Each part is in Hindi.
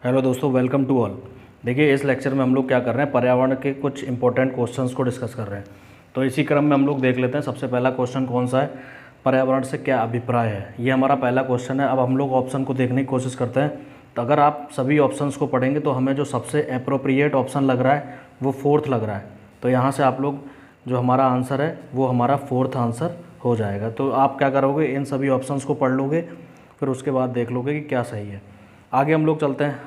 हेलो दोस्तों, वेलकम टू ऑल। देखिए, इस लेक्चर में हम लोग क्या कर रहे हैं, पर्यावरण के कुछ इंपॉर्टेंट क्वेश्चंस को डिस्कस कर रहे हैं। तो इसी क्रम में हम लोग देख लेते हैं। सबसे पहला क्वेश्चन कौन सा है, पर्यावरण से क्या अभिप्राय है। ये हमारा पहला क्वेश्चन है। अब हम लोग ऑप्शन को देखने की कोशिश करते हैं। तो अगर आप सभी ऑप्शंस को पढ़ेंगे तो हमें जो सबसे अप्रोप्रिएट ऑप्शन लग रहा है वो फोर्थ लग रहा है। तो यहाँ से आप लोग जो हमारा आंसर है वो हमारा फोर्थ आंसर हो जाएगा। तो आप क्या करोगे, इन सभी ऑप्शंस को पढ़ लोगे, फिर उसके बाद देख लोगे कि क्या सही है। आगे हम लोग चलते हैं।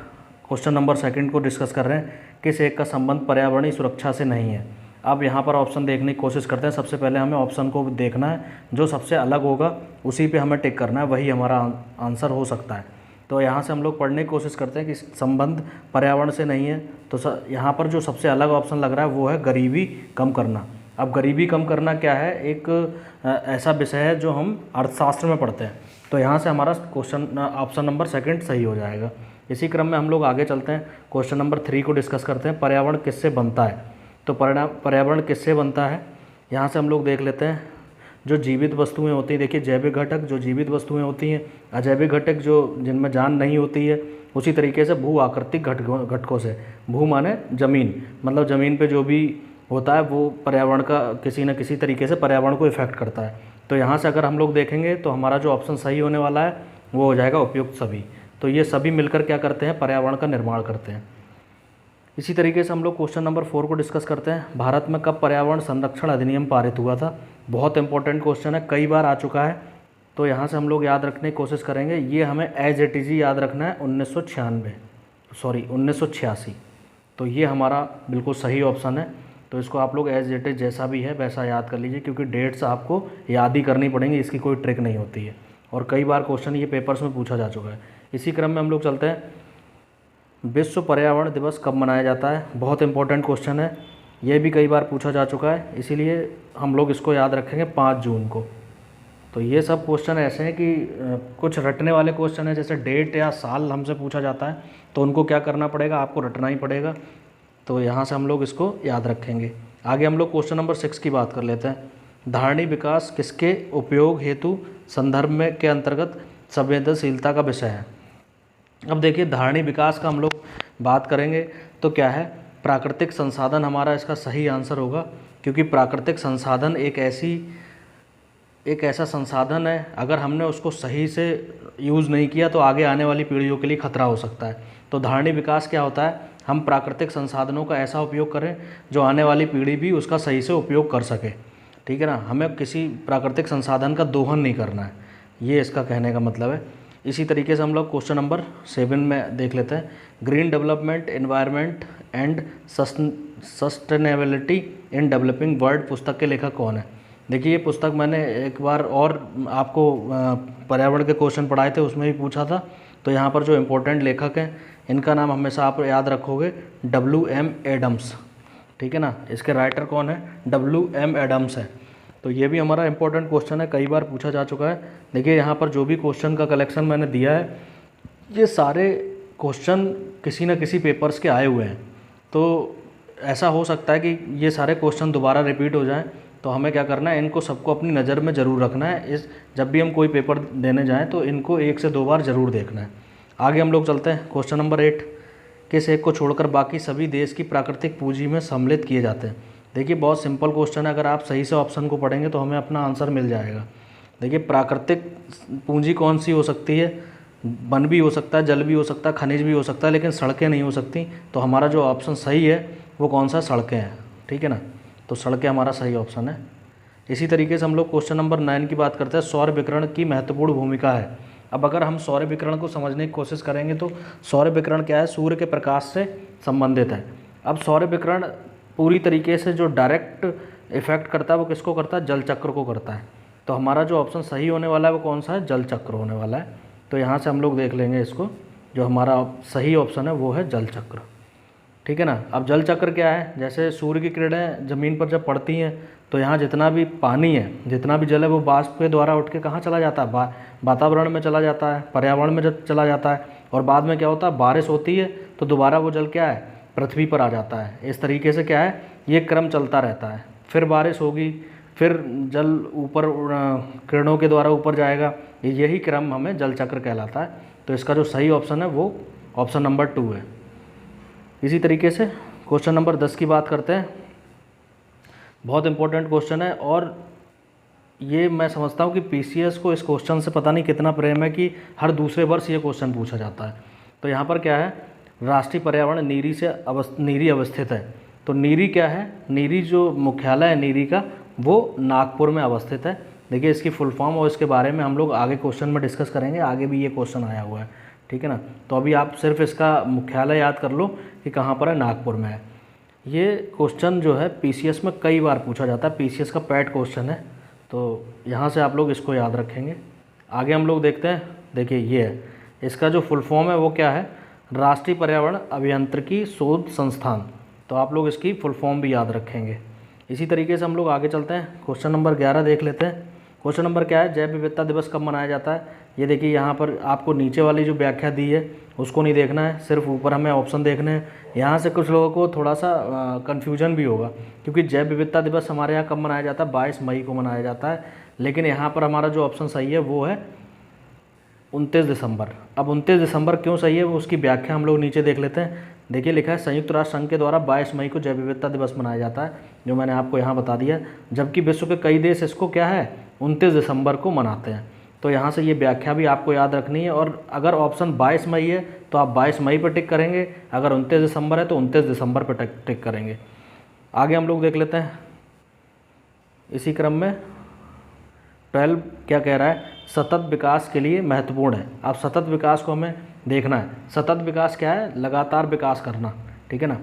क्वेश्चन नंबर सेकंड को डिस्कस कर रहे हैं, किस एक का संबंध पर्यावरणीय सुरक्षा से नहीं है। अब यहाँ पर ऑप्शन देखने की कोशिश करते हैं। सबसे पहले हमें ऑप्शन को देखना है, जो सबसे अलग होगा उसी पे हमें टिक करना है, वही हमारा आंसर हो सकता है। तो यहाँ से हम लोग पढ़ने की कोशिश करते हैं कि संबंध पर्यावरण से नहीं है। तो यहाँ पर जो सबसे अलग ऑप्शन लग रहा है वो है गरीबी कम करना। अब गरीबी कम करना क्या है, एक ऐसा विषय है जो हम अर्थशास्त्र में पढ़ते हैं। तो यहाँ से हमारा क्वेश्चन ऑप्शन नंबर सेकंड सही हो जाएगा। इसी क्रम में हम लोग आगे चलते हैं, क्वेश्चन नंबर 3 को डिस्कस करते हैं, पर्यावरण किससे बनता है। तो पर्यावरण किससे बनता है, यहाँ से हम लोग देख लेते हैं। जो जीवित वस्तुएं होती हैं, देखिए जैविक घटक जो जीवित वस्तुएं होती हैं, अजैविक घटक जो जिनमें जान नहीं होती है, उसी तरीके से भू आकृतिक घटकों से। भू माने ज़मीन, मतलब ज़मीन पे जो भी होता है वो पर्यावरण का किसी न किसी तरीके से पर्यावरण को इफेक्ट करता है। तो यहाँ से अगर हम लोग देखेंगे तो हमारा जो ऑप्शन सही होने वाला है वो हो जाएगा उपयुक्त सभी। तो ये सभी मिलकर क्या करते हैं, पर्यावरण का निर्माण करते हैं। इसी तरीके से हम लोग क्वेश्चन नंबर 4 को डिस्कस करते हैं, भारत में कब पर्यावरण संरक्षण अधिनियम पारित हुआ था। बहुत इंपॉर्टेंट क्वेश्चन है, कई बार आ चुका है। तो यहाँ से हम लोग याद रखने की कोशिश करेंगे। ये हमें एज इट इज़ याद रखना है, 1986। तो ये हमारा बिल्कुल सही ऑप्शन है। तो इसको आप लोग एज इट इज़ जैसा भी है वैसा याद कर लीजिए, क्योंकि डेट्स आपको याद ही करनी पड़ेंगी, इसकी कोई ट्रिक नहीं होती है। और कई बार क्वेश्चन ये पेपर्स में पूछा जा चुका है। इसी क्रम में हम लोग चलते हैं, विश्व पर्यावरण दिवस कब मनाया जाता है। बहुत इंपॉर्टेंट क्वेश्चन है, ये भी कई बार पूछा जा चुका है, इसीलिए हम लोग इसको याद रखेंगे 5 जून को। तो ये सब क्वेश्चन ऐसे हैं कि कुछ रटने वाले क्वेश्चन हैं, जैसे डेट या साल हमसे पूछा जाता है तो उनको क्या करना पड़ेगा, आपको रटना ही पड़ेगा। तो यहाँ से हम लोग इसको याद रखेंगे। आगे हम लोग क्वेश्चन नंबर 6 की बात कर लेते हैं, धारणी विकास किसके उपयोग हेतु संदर्भ में के अंतर्गत संवेदनशीलता का विषय है। अब देखिए, धारणी विकास का हम लोग बात करेंगे तो क्या है, प्राकृतिक संसाधन हमारा इसका सही आंसर होगा, क्योंकि प्राकृतिक संसाधन एक ऐसा संसाधन है, अगर हमने उसको सही से यूज़ नहीं किया तो आगे आने वाली पीढ़ियों के लिए खतरा हो सकता है। तो धारणी विकास क्या होता है, हम प्राकृतिक संसाधनों का ऐसा उपयोग करें जो आने वाली पीढ़ी भी उसका सही से उपयोग कर सके। ठीक है ना, हमें किसी प्राकृतिक संसाधन का दोहन नहीं करना है, ये इसका कहने का मतलब है। इसी तरीके से हम लोग क्वेश्चन नंबर 7 में देख लेते हैं, green development environment and sustainability in developing world पुस्तक के लेखक कौन है। देखिए, ये पुस्तक मैंने एक बार और आपको पर्यावरण के क्वेश्चन पढ़ाए थे, उसमें भी पूछा था। तो यहाँ पर जो इम्पोर्टेंट लेखक हैं इनका नाम हमेशा आप याद रखोगे, WM एडम्स। ठीक है ना, इसके राइटर कौन है, WM एडम्स है। तो ये भी हमारा इंपॉर्टेंट क्वेश्चन है, कई बार पूछा जा चुका है। देखिए, यहाँ पर जो भी क्वेश्चन का कलेक्शन मैंने दिया है, ये सारे क्वेश्चन किसी न किसी पेपर्स के आए हुए हैं। तो ऐसा हो सकता है कि ये सारे क्वेश्चन दोबारा रिपीट हो जाएं, तो हमें क्या करना है, इनको सबको अपनी नज़र में ज़रूर रखना है। जब भी हम कोई पेपर देने जाएँ तो इनको 1 से 2 बार ज़रूर देखना है। आगे हम लोग चलते हैं, क्वेश्चन नंबर 8, किस एक को छोड़कर बाकी सभी देश की प्राकृतिक पूंजी में सम्मिलित किए जाते हैं। देखिए, बहुत सिंपल क्वेश्चन है, अगर आप सही से ऑप्शन को पढ़ेंगे तो हमें अपना आंसर मिल जाएगा। देखिए, प्राकृतिक पूंजी कौन सी हो सकती है, वन भी हो सकता है, जल भी हो सकता है, खनिज भी हो सकता है, लेकिन सड़कें नहीं हो सकती। तो हमारा जो ऑप्शन सही है वो कौन सा, सड़कें हैं। ठीक है ना, तो सड़कें हमारा सही ऑप्शन है। इसी तरीके से हम लोग क्वेश्चन नंबर 9 की बात करते हैं, सौर विकिरण की महत्वपूर्ण भूमिका है। अब अगर हम सौर विकिरण को समझने की कोशिश करेंगे तो सौर विकिरण क्या है, सूर्य के प्रकाश से संबंधित है। अब सौर विकिरण पूरी तरीके से जो डायरेक्ट इफेक्ट करता है वो किसको करता है, जल चक्र को करता है। तो हमारा जो ऑप्शन सही होने वाला है वो कौन सा है, जल चक्र होने वाला है। तो यहाँ से हम लोग देख लेंगे इसको, जो हमारा सही ऑप्शन है वो है जल चक्र। ठीक है ना। अब जल चक्र क्या है, जैसे सूर्य की किरणें ज़मीन पर जब पड़ती हैं तो यहाँ जितना भी पानी है, जितना भी जल है, वो वाष्प के द्वारा उठ के कहाँ चला जाता है, वातावरण में चला जाता है, पर्यावरण में जब चला जाता है। और बाद में क्या होता है, बारिश होती है तो दोबारा वो जल क्या है, पृथ्वी पर आ जाता है। इस तरीके से क्या है, ये क्रम चलता रहता है। फिर बारिश होगी, फिर जल ऊपर किरणों के द्वारा ऊपर जाएगा, यही क्रम हमें जल चक्र कहलाता है। तो इसका जो सही ऑप्शन है वो ऑप्शन नंबर 2 है। इसी तरीके से क्वेश्चन नंबर 10 की बात करते हैं। बहुत इंपॉर्टेंट क्वेश्चन है और ये मैं समझता हूँ कि पीसीएस को इस क्वेश्चन से पता नहीं कितना प्रेम है कि हर दूसरे वर्ष ये क्वेश्चन पूछा जाता है। तो यहाँ पर क्या है, राष्ट्रीय पर्यावरण नीरी अवस्थित है। तो नीरी क्या है, नीरी जो मुख्यालय है नीरी का वो नागपुर में अवस्थित है। देखिए इसकी फुल फॉर्म और इसके बारे में हम लोग आगे क्वेश्चन में डिस्कस करेंगे, आगे भी ये क्वेश्चन आया हुआ है, ठीक है ना। तो अभी आप सिर्फ इसका मुख्यालय याद कर लो कि कहाँ पर है, नागपुर में है। ये क्वेश्चन जो है पीसीएस में कई बार पूछा जाता है, पीसीएस का पैट क्वेश्चन है, तो यहाँ से आप लोग इसको याद रखेंगे। आगे हम लोग देखते हैं, देखिए ये है, इसका जो फुल फॉर्म है वो क्या है, राष्ट्रीय पर्यावरण अभियांत्रिकी शोध संस्थान। तो आप लोग इसकी फुल फॉर्म भी याद रखेंगे। इसी तरीके से हम लोग आगे चलते हैं, क्वेश्चन नंबर 11 देख लेते हैं। क्वेश्चन नंबर क्या है, जैव विविधता दिवस कब मनाया जाता है। ये देखिए यहाँ पर आपको नीचे वाली जो व्याख्या दी है उसको नहीं देखना है, सिर्फ ऊपर हमें ऑप्शन देखने हैं। यहाँ से कुछ लोगों को थोड़ा सा कन्फ्यूजन भी होगा, क्योंकि जैव विविधता दिवस हमारे यहाँ कब मनाया जाता है, 22 मई को मनाया जाता है। लेकिन यहाँ पर हमारा जो ऑप्शन सही है वो है 29 दिसंबर। अब 29 दिसंबर क्यों सही है, वो उसकी व्याख्या हम लोग नीचे देख लेते हैं। देखिए लिखा है, संयुक्त राष्ट्र संघ के द्वारा 22 मई को जैव विविधता दिवस मनाया जाता है, जो मैंने आपको यहाँ बता दिया, जबकि विश्व के कई देश इसको क्या है 29 दिसंबर को मनाते हैं। तो यहाँ से ये व्याख्या भी आपको याद रखनी है। और अगर ऑप्शन 22 मई है तो आप 22 मई पर टिक करेंगे, अगर 29 दिसंबर है तो 29 दिसंबर पर टिक करेंगे। आगे हम लोग देख लेते हैं इसी क्रम में 12 क्या कह रहा है, सतत विकास के लिए महत्वपूर्ण है। अब सतत विकास को हमें देखना है। सतत विकास क्या है, लगातार विकास करना, ठीक है ना।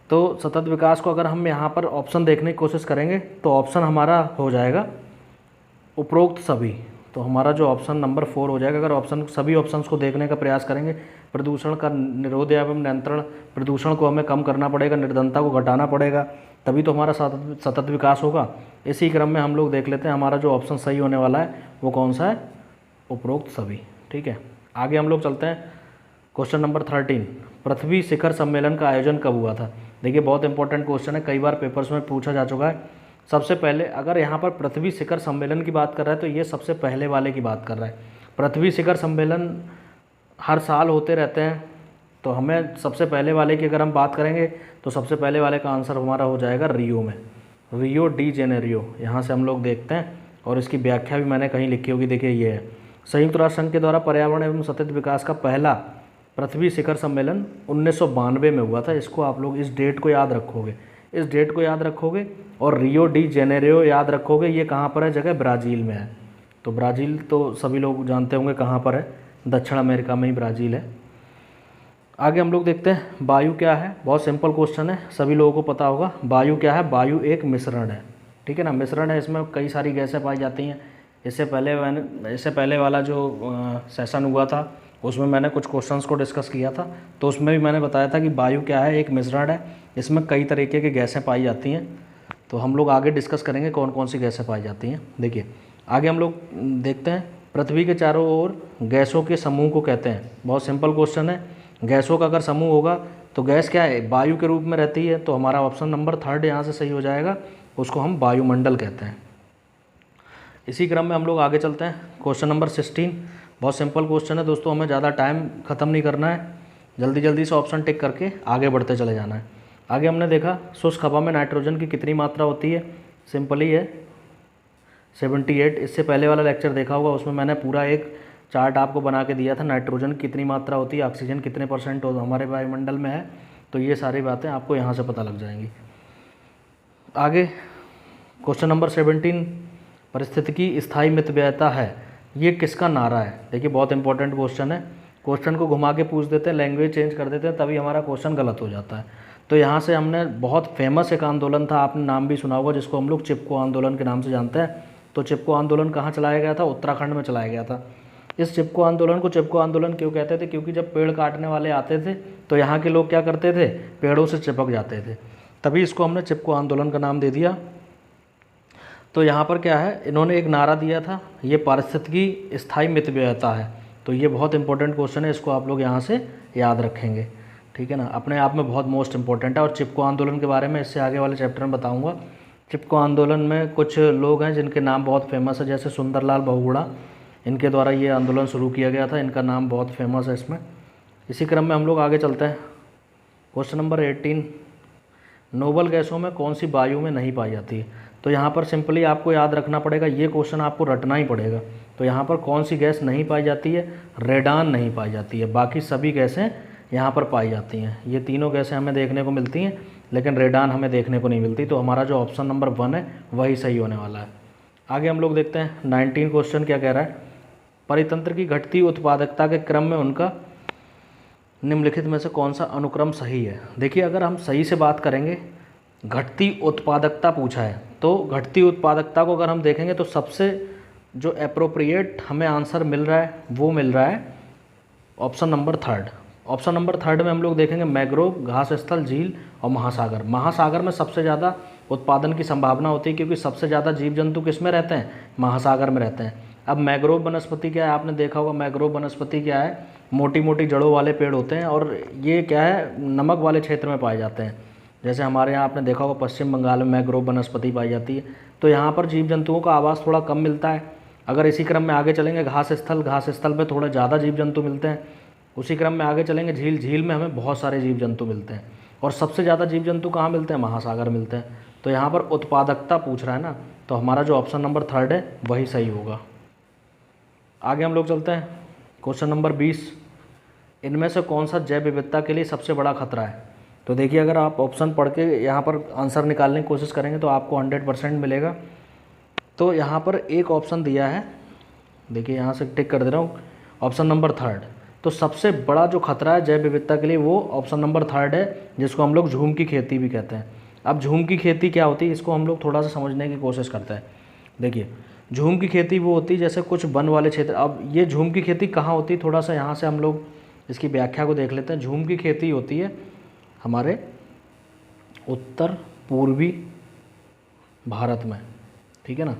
तो सतत विकास को अगर हम यहाँ पर ऑप्शन देखने की कोशिश करेंगे तो ऑप्शन हमारा हो जाएगा उपरोक्त सभी। तो हमारा जो ऑप्शन नंबर 4 हो जाएगा। अगर सभी ऑप्शंस को देखने का प्रयास करेंगे, प्रदूषण का निरोध एवं नियंत्रण, प्रदूषण को हमें कम करना पड़ेगा, निर्धनता को घटाना पड़ेगा, तभी तो हमारा सतत विकास होगा। इसी क्रम में हम लोग देख लेते हैं हमारा जो ऑप्शन सही होने वाला है वो कौन सा है, उपरोक्त सभी, ठीक है। आगे हम लोग चलते हैं, क्वेश्चन नंबर 13, पृथ्वी शिखर सम्मेलन का आयोजन कब हुआ था। देखिए बहुत इंपॉर्टेंट क्वेश्चन है, कई बार पेपर्स में पूछा जा चुका है। सबसे पहले अगर यहाँ पर पृथ्वी शिखर सम्मेलन की बात कर रहा है तो ये सबसे पहले वाले की बात कर रहा है। पृथ्वी शिखर सम्मेलन हर साल होते रहते हैं, तो हमें सबसे पहले वाले की अगर हम बात करेंगे तो सबसे पहले वाले का आंसर हमारा हो जाएगा रियो में, रियो डी जेनेरियो। यहाँ से हम लोग देखते हैं और इसकी व्याख्या भी मैंने कहीं लिखी होगी, देखिए ये है, संयुक्त राष्ट्र संघ के द्वारा पर्यावरण एवं सतत विकास का पहला पृथ्वी शिखर सम्मेलन 1992 में हुआ था। इसको आप लोग इस डेट को याद रखोगे, इस डेट को याद रखोगे। और रियो डी जेनेरियो याद रखोगे, ये कहाँ पर है, जगह ब्राज़ील में है। तो ब्राज़ील तो सभी लोग जानते होंगे कहाँ पर है, दक्षिण अमेरिका में ही ब्राज़ील है। आगे हम लोग देखते हैं वायु क्या है। बहुत सिंपल क्वेश्चन है, सभी लोगों को पता होगा। वायु क्या है, वायु एक मिश्रण है, ठीक है ना, मिश्रण है। इसमें कई सारी गैसें पाई जाती हैं। इससे पहले वाला जो सेशन हुआ था उसमें मैंने कुछ क्वेश्चंस को डिस्कस किया था, तो उसमें भी मैंने बताया था कि वायु क्या है, एक मिश्रण है, इसमें कई तरीके की गैसें पाई जाती हैं। तो हम लोग आगे डिस्कस करेंगे कौन कौन सी गैसें पाई जाती हैं। देखिए आगे हम लोग देखते हैं, पृथ्वी के चारों ओर गैसों के समूह को कहते हैं। बहुत सिंपल क्वेश्चन है, गैसों का अगर समूह होगा तो गैस क्या है, वायु के रूप में रहती है। तो हमारा ऑप्शन नंबर 3 यहाँ से सही हो जाएगा, उसको हम वायुमंडल कहते हैं। इसी क्रम में हम लोग आगे चलते हैं, क्वेश्चन नंबर 16। बहुत सिंपल क्वेश्चन है दोस्तों, हमें ज़्यादा टाइम ख़त्म नहीं करना है, जल्दी जल्दी से ऑप्शन टिक करके आगे बढ़ते चले जाना है। आगे हमने देखा शुष्क हवा में नाइट्रोजन की कितनी मात्रा होती है, सिंपल ही है 78। इससे पहले वाला लेक्चर देखा होगा, उसमें मैंने पूरा एक चार्ट आपको बना के दिया था, नाइट्रोजन कितनी मात्रा होती है, ऑक्सीजन कितने % हमारे वायुमंडल में है। तो ये सारी बातें आपको यहाँ से पता लग जाएंगी। आगे क्वेश्चन नंबर 17, पारिस्थितिकी स्थायी मितव्ययता है, ये किसका नारा है। देखिए बहुत इंपॉर्टेंट क्वेश्चन है, क्वेश्चन को घुमा के पूछ देते हैं, लैंग्वेज चेंज कर देते हैं, तभी हमारा क्वेश्चन गलत हो जाता है। तो यहाँ से हमने बहुत फेमस एक आंदोलन था, आपने नाम भी सुना होगा, जिसको हम लोग चिपको आंदोलन के नाम से जानते हैं। तो चिपको आंदोलन कहाँ चलाया गया था, उत्तराखंड में चलाया गया था। इस चिपको आंदोलन को चिपको आंदोलन क्यों कहते थे, क्योंकि जब पेड़ काटने वाले आते थे तो यहाँ के लोग क्या करते थे, पेड़ों से चिपक जाते थे, तभी इसको हमने चिपको आंदोलन का नाम दे दिया। तो यहाँ पर क्या है, इन्होंने एक नारा दिया था, ये पारिस्थितिकी स्थायी मितव्ययता है। तो ये बहुत इंपॉर्टेंट क्वेश्चन है, इसको आप लोग यहाँ से याद रखेंगे, ठीक है ना, अपने आप में बहुत मोस्ट इंपॉर्टेंट है। और चिपको आंदोलन के बारे में इससे आगे वाले चैप्टर में बताऊँगा। चिपको आंदोलन में कुछ लोग हैं जिनके नाम बहुत फेमस है, जैसे सुंदरलाल बहुगुणा, इनके द्वारा ये आंदोलन शुरू किया गया था, इनका नाम बहुत फेमस है इसमें। इसी क्रम में हम लोग आगे चलते हैं। क्वेश्चन नंबर 18, नोबल गैसों में कौन सी वायु में नहीं पाई जाती है? तो यहाँ पर सिंपली आपको याद रखना पड़ेगा, ये क्वेश्चन आपको रटना ही पड़ेगा। तो यहाँ पर कौन सी गैस नहीं पाई जाती है? रेडान नहीं पाई जाती है, बाकी सभी गैसें यहाँ पर पाई जाती हैं। ये तीनों गैसें हमें देखने को मिलती हैं, लेकिन रेडान हमें देखने को नहीं मिलती। तो हमारा जो ऑप्शन नंबर 1 है वही सही होने वाला है। आगे हम लोग देखते हैं 19 क्वेश्चन क्या कह रहा है। परितंत्र की घटती उत्पादकता के क्रम में उनका निम्नलिखित में से कौन सा अनुक्रम सही है? देखिए, अगर हम सही से बात करेंगे, घटती उत्पादकता पूछा है, तो घटती उत्पादकता को अगर हम देखेंगे तो सबसे जो एप्रोप्रिएट हमें आंसर मिल रहा है वो मिल रहा है ऑप्शन नंबर 3। ऑप्शन नंबर 3 में हम लोग देखेंगे मैग्रोव, घास स्थल, झील और महासागर। महासागर में सबसे ज़्यादा उत्पादन की संभावना होती है, क्योंकि सबसे ज़्यादा जीव जंतु किस में रहते हैं? महासागर में रहते हैं। अब मैग्रोव वनस्पति क्या है? आपने देखा होगा मैग्रोव वनस्पति क्या है? मोटी मोटी जड़ों वाले पेड़ होते हैं, और ये क्या है? नमक वाले क्षेत्र में पाए जाते हैं। जैसे हमारे यहाँ आपने देखा होगा पश्चिम बंगाल में मैग्रोव वनस्पति पाई जाती है। तो यहाँ पर जीव जंतुओं का आवास थोड़ा कम मिलता है। अगर इसी क्रम में आगे चलेंगे, घास स्थल पे थोड़ा ज़्यादा जीव जंतु मिलते हैं। उसी क्रम में आगे चलेंगे, झील में हमें बहुत सारे जीव जंतु मिलते हैं। और सबसे ज़्यादा जीव जंतु कहाँ मिलते हैं? महासागर मिलते हैं। तो यहाँ पर उत्पादकता पूछ रहा है ना, तो हमारा जो ऑप्शन नंबर 3 है वही सही होगा। आगे हम लोग चलते हैं। क्वेश्चन नंबर 20, इनमें से कौन सा जैव विविधता के लिए सबसे बड़ा खतरा है? तो देखिए, अगर आप ऑप्शन पढ़ के यहाँ पर आंसर निकालने की कोशिश करेंगे तो आपको 100% मिलेगा। तो यहाँ पर एक ऑप्शन दिया है, देखिए यहाँ से टिक कर दे रहा हूँ, ऑप्शन नंबर 3। तो सबसे बड़ा जो खतरा है जैव विविधता के लिए वो ऑप्शन नंबर 3 है, जिसको हम लोग झूम की खेती भी कहते हैं। अब झूम की खेती क्या होती है, इसको हम लोग थोड़ा सा समझने की कोशिश करते हैं। देखिए, झूम की खेती वो होती है जैसे कुछ वन वाले क्षेत्र। अब ये झूम की खेती कहाँ होती है, थोड़ा सा यहाँ से हम लोग इसकी व्याख्या को देख लेते हैं। झूम की खेती होती है हमारे उत्तर पूर्वी भारत में, ठीक है ना।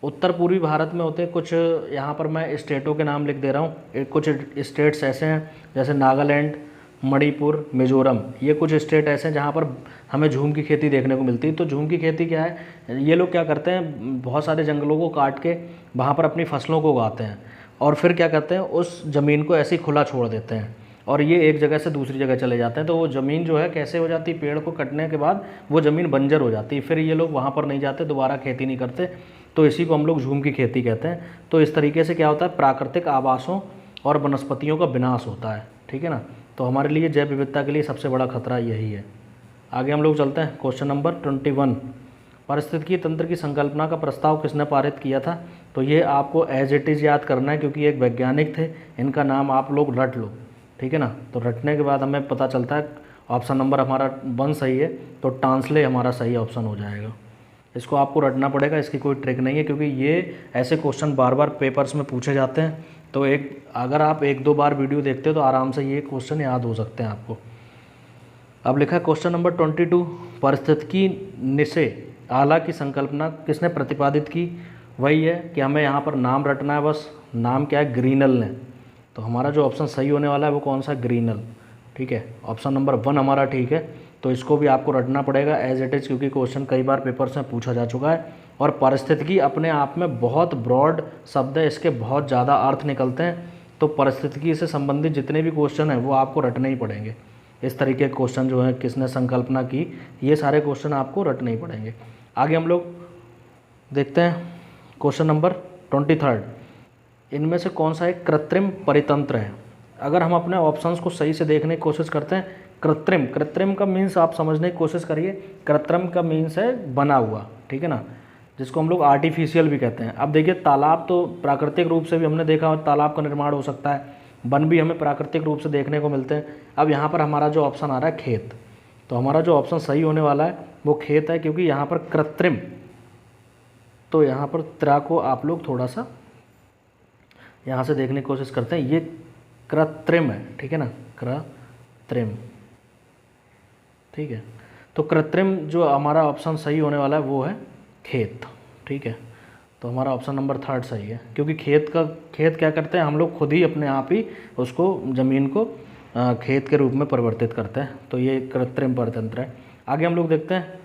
उत्तर पूर्वी भारत में होते हैं कुछ, यहाँ पर मैं स्टेटों के नाम लिख दे रहा हूँ। कुछ स्टेट्स ऐसे हैं जैसे नागालैंड, मणिपुर, मिजोरम, ये कुछ स्टेट ऐसे हैं जहाँ पर हमें झूम की खेती देखने को मिलती है। तो झूम की खेती क्या है? ये लोग क्या करते हैं, बहुत सारे जंगलों को काट के वहाँ पर अपनी फसलों को उगाते हैं, और फिर क्या करते हैं, उस ज़मीन को ऐसे ही खुला छोड़ देते हैं, और ये एक जगह से दूसरी जगह चले जाते हैं। तो वो ज़मीन जो है कैसे हो जाती है, पेड़ को कटने के बाद वो ज़मीन बंजर हो जाती है। फिर ये लोग वहाँ पर नहीं जाते, दोबारा खेती नहीं करते। तो इसी को हम लोग झूम की खेती कहते हैं। तो इस तरीके से क्या होता है, प्राकृतिक आवासों और वनस्पतियों का विनाश होता है, ठीक है ना। तो हमारे लिए जैव विविधता के लिए सबसे बड़ा खतरा यही है। आगे हम लोग चलते हैं। क्वेश्चन नंबर 21, पारिस्थितिकी तंत्र की संकल्पना का प्रस्ताव किसने पारित किया था? तो ये आपको एज इट इज़ याद करना है, क्योंकि एक वैज्ञानिक थे, इनका नाम आप लोग रट लो, ठीक है ना। तो रटने के बाद हमें पता चलता है ऑप्शन नंबर हमारा 1 सही है, तो टांसले हमारा सही ऑप्शन हो जाएगा। इसको आपको रटना पड़ेगा, इसकी कोई ट्रिक नहीं है, क्योंकि ये ऐसे क्वेश्चन बार बार पेपर्स में पूछे जाते हैं। तो अगर आप 1-2 बार वीडियो देखते हो तो आराम से ये क्वेश्चन याद हो सकते हैं आपको। अब लिखा है क्वेश्चन नंबर 22, पारिस्थितिकी निशे आला की संकल्पना किसने प्रतिपादित की? वही है कि हमें यहाँ पर नाम रटना है, बस। नाम क्या है? ग्रीनल ने। तो हमारा जो ऑप्शन सही होने वाला है वो कौन सा? ग्रीनल, ठीक है। ऑप्शन नंबर 1 हमारा ठीक है। तो इसको भी आपको रटना पड़ेगा एज इट इज़, क्योंकि क्वेश्चन कई बार पेपर्स में पूछा जा चुका है। और पारिस्थितिकी अपने आप में बहुत ब्रॉड शब्द है, इसके बहुत ज़्यादा अर्थ निकलते हैं। तो पारिस्थितिकी से संबंधित जितने भी क्वेश्चन हैं वो आपको रटने ही पड़ेंगे। इस तरीके के क्वेश्चन जो है, किसने संकल्पना की, ये सारे क्वेश्चन आपको रटने ही पड़ेंगे। आगे हम लोग देखते हैं क्वेश्चन नंबर 23, इनमें से कौन सा एक कृत्रिम परितंत्र है? अगर हम अपने ऑप्शंस को सही से देखने की कोशिश करते हैं, कृत्रिम का मीन्स आप समझने की कोशिश करिए। कृत्रिम का मीन्स है बना हुआ, ठीक है ना, जिसको हम लोग आर्टिफिशियल भी कहते हैं। अब देखिए, तालाब तो प्राकृतिक रूप से भी हमने देखा, तालाब का निर्माण हो सकता है, वन भी हमें प्राकृतिक रूप से देखने को मिलते हैं। अब यहाँ पर हमारा जो ऑप्शन आ रहा है खेत, तो हमारा जो ऑप्शन सही होने वाला है वो खेत है, क्योंकि यहाँ पर कृत्रिम, तो यहाँ पर त्रा को आप लोग थोड़ा सा यहाँ से देखने की कोशिश करते हैं, ये कृत्रिम है, ठीक है ना, कृत्रिम, ठीक है। तो कृत्रिम जो हमारा ऑप्शन सही होने वाला है वो है खेत, ठीक है। तो हमारा ऑप्शन नंबर 3 सही है, क्योंकि खेत क्या करते हैं हम लोग, खुद ही अपने आप ही उसको ज़मीन को खेत के रूप में परिवर्तित करते हैं। तो ये कृत्रिम परितंत्र है। आगे हम लोग देखते हैं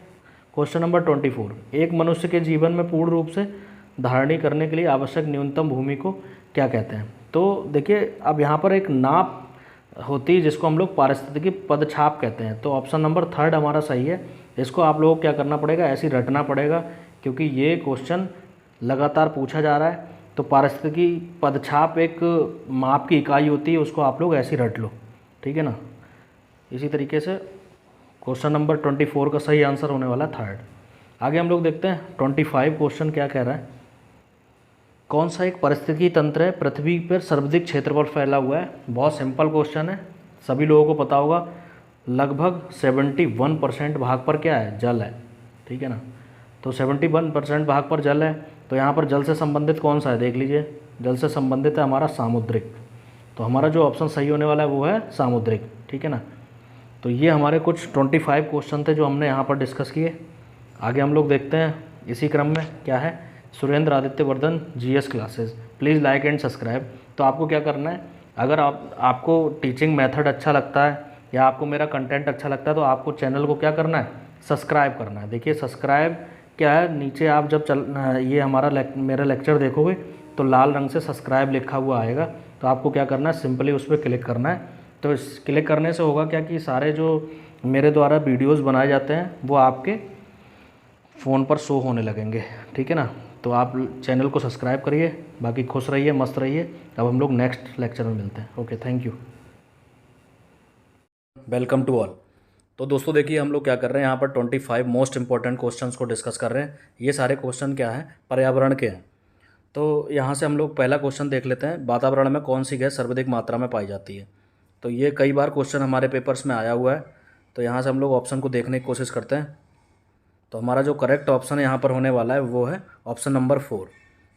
क्वेश्चन नंबर 24, एक मनुष्य के जीवन में पूर्ण रूप से धारणी करने के लिए आवश्यक न्यूनतम भूमि को क्या कहते हैं? तो देखिए, अब यहाँ पर एक नाप होती है जिसको हम लोग पारिस्थितिकी पदछाप कहते हैं। तो ऑप्शन नंबर थर्ड हमारा सही है। इसको आप लोगों को क्या करना पड़ेगा, ऐसे ही रटना पड़ेगा, क्योंकि ये क्वेश्चन लगातार पूछा जा रहा है। तो पारिस्थितिकी पदछाप एक माप की इकाई होती है, उसको आप लोग ऐसे ही रट लो, ठीक है ना। इसी तरीके से क्वेश्चन नंबर 24 का सही आंसर होने वाला है थर्ड। आगे हम लोग देखते हैं 25 क्वेश्चन क्या कह रहा है। कौन सा एक पारिस्थितिकी तंत्र है पृथ्वी पर सर्वाधिक क्षेत्र पर फैला हुआ है। बहुत सिंपल क्वेश्चन है, सभी लोगों को पता होगा। लगभग 71% भाग पर क्या है, जल है, ठीक है ना। तो 71% भाग पर जल है। तो यहाँ पर जल से संबंधित कौन सा है, देख लीजिए। जल से संबंधित है हमारा सामुद्रिक। तो हमारा जो ऑप्शन सही होने वाला है वो है सामुद्रिक, ठीक है ना। तो ये हमारे कुछ 25 क्वेश्चन थे जो हमने यहाँ पर डिस्कस किए। आगे हम लोग देखते हैं इसी क्रम में क्या है। Surendra Aditya Vardhan GS classes, please like and subscribe. तो आपको क्या करना है, अगर आपको टीचिंग मेथड अच्छा लगता है या आपको मेरा कंटेंट अच्छा लगता है तो आपको चैनल को क्या करना है, सब्सक्राइब करना है। देखिए सब्सक्राइब क्या है, नीचे आप जब ये मेरा लेक्चर देखोगे तो लाल रंग से सब्सक्राइब लिखा हुआ आएगा। तो आपको क्या करना है, सिंपली उस पर क्लिक करना है। तो इस क्लिक करने से होगा क्या कि सारे जो मेरे द्वारा वीडियोस बनाए जाते हैं वो आपके फ़ोन पर शो होने लगेंगे, ठीक है ना। तो आप चैनल को सब्सक्राइब करिए, बाकी खुश रहिए, मस्त रहिए। अब हम लोग नेक्स्ट लेक्चर में मिलते हैं। Okay, thank you, welcome to all. तो दोस्तों देखिए हम लोग क्या कर रहे हैं, यहाँ पर 25 मोस्ट इंपॉर्टेंट क्वेश्चंस को डिस्कस कर रहे हैं। ये सारे क्वेश्चन क्या हैं, पर्यावरण के हैं। तो यहाँ से हम लोग पहला क्वेश्चन देख लेते हैं, वातावरण में कौन सी गैस सर्वाधिक मात्रा में पाई जाती है। तो ये कई बार क्वेश्चन हमारे पेपर्स में आया हुआ है। तो यहाँ से हम लोग ऑप्शन को देखने की कोशिश करते हैं। तो हमारा जो करेक्ट ऑप्शन यहाँ पर होने वाला है वो है ऑप्शन नंबर 4।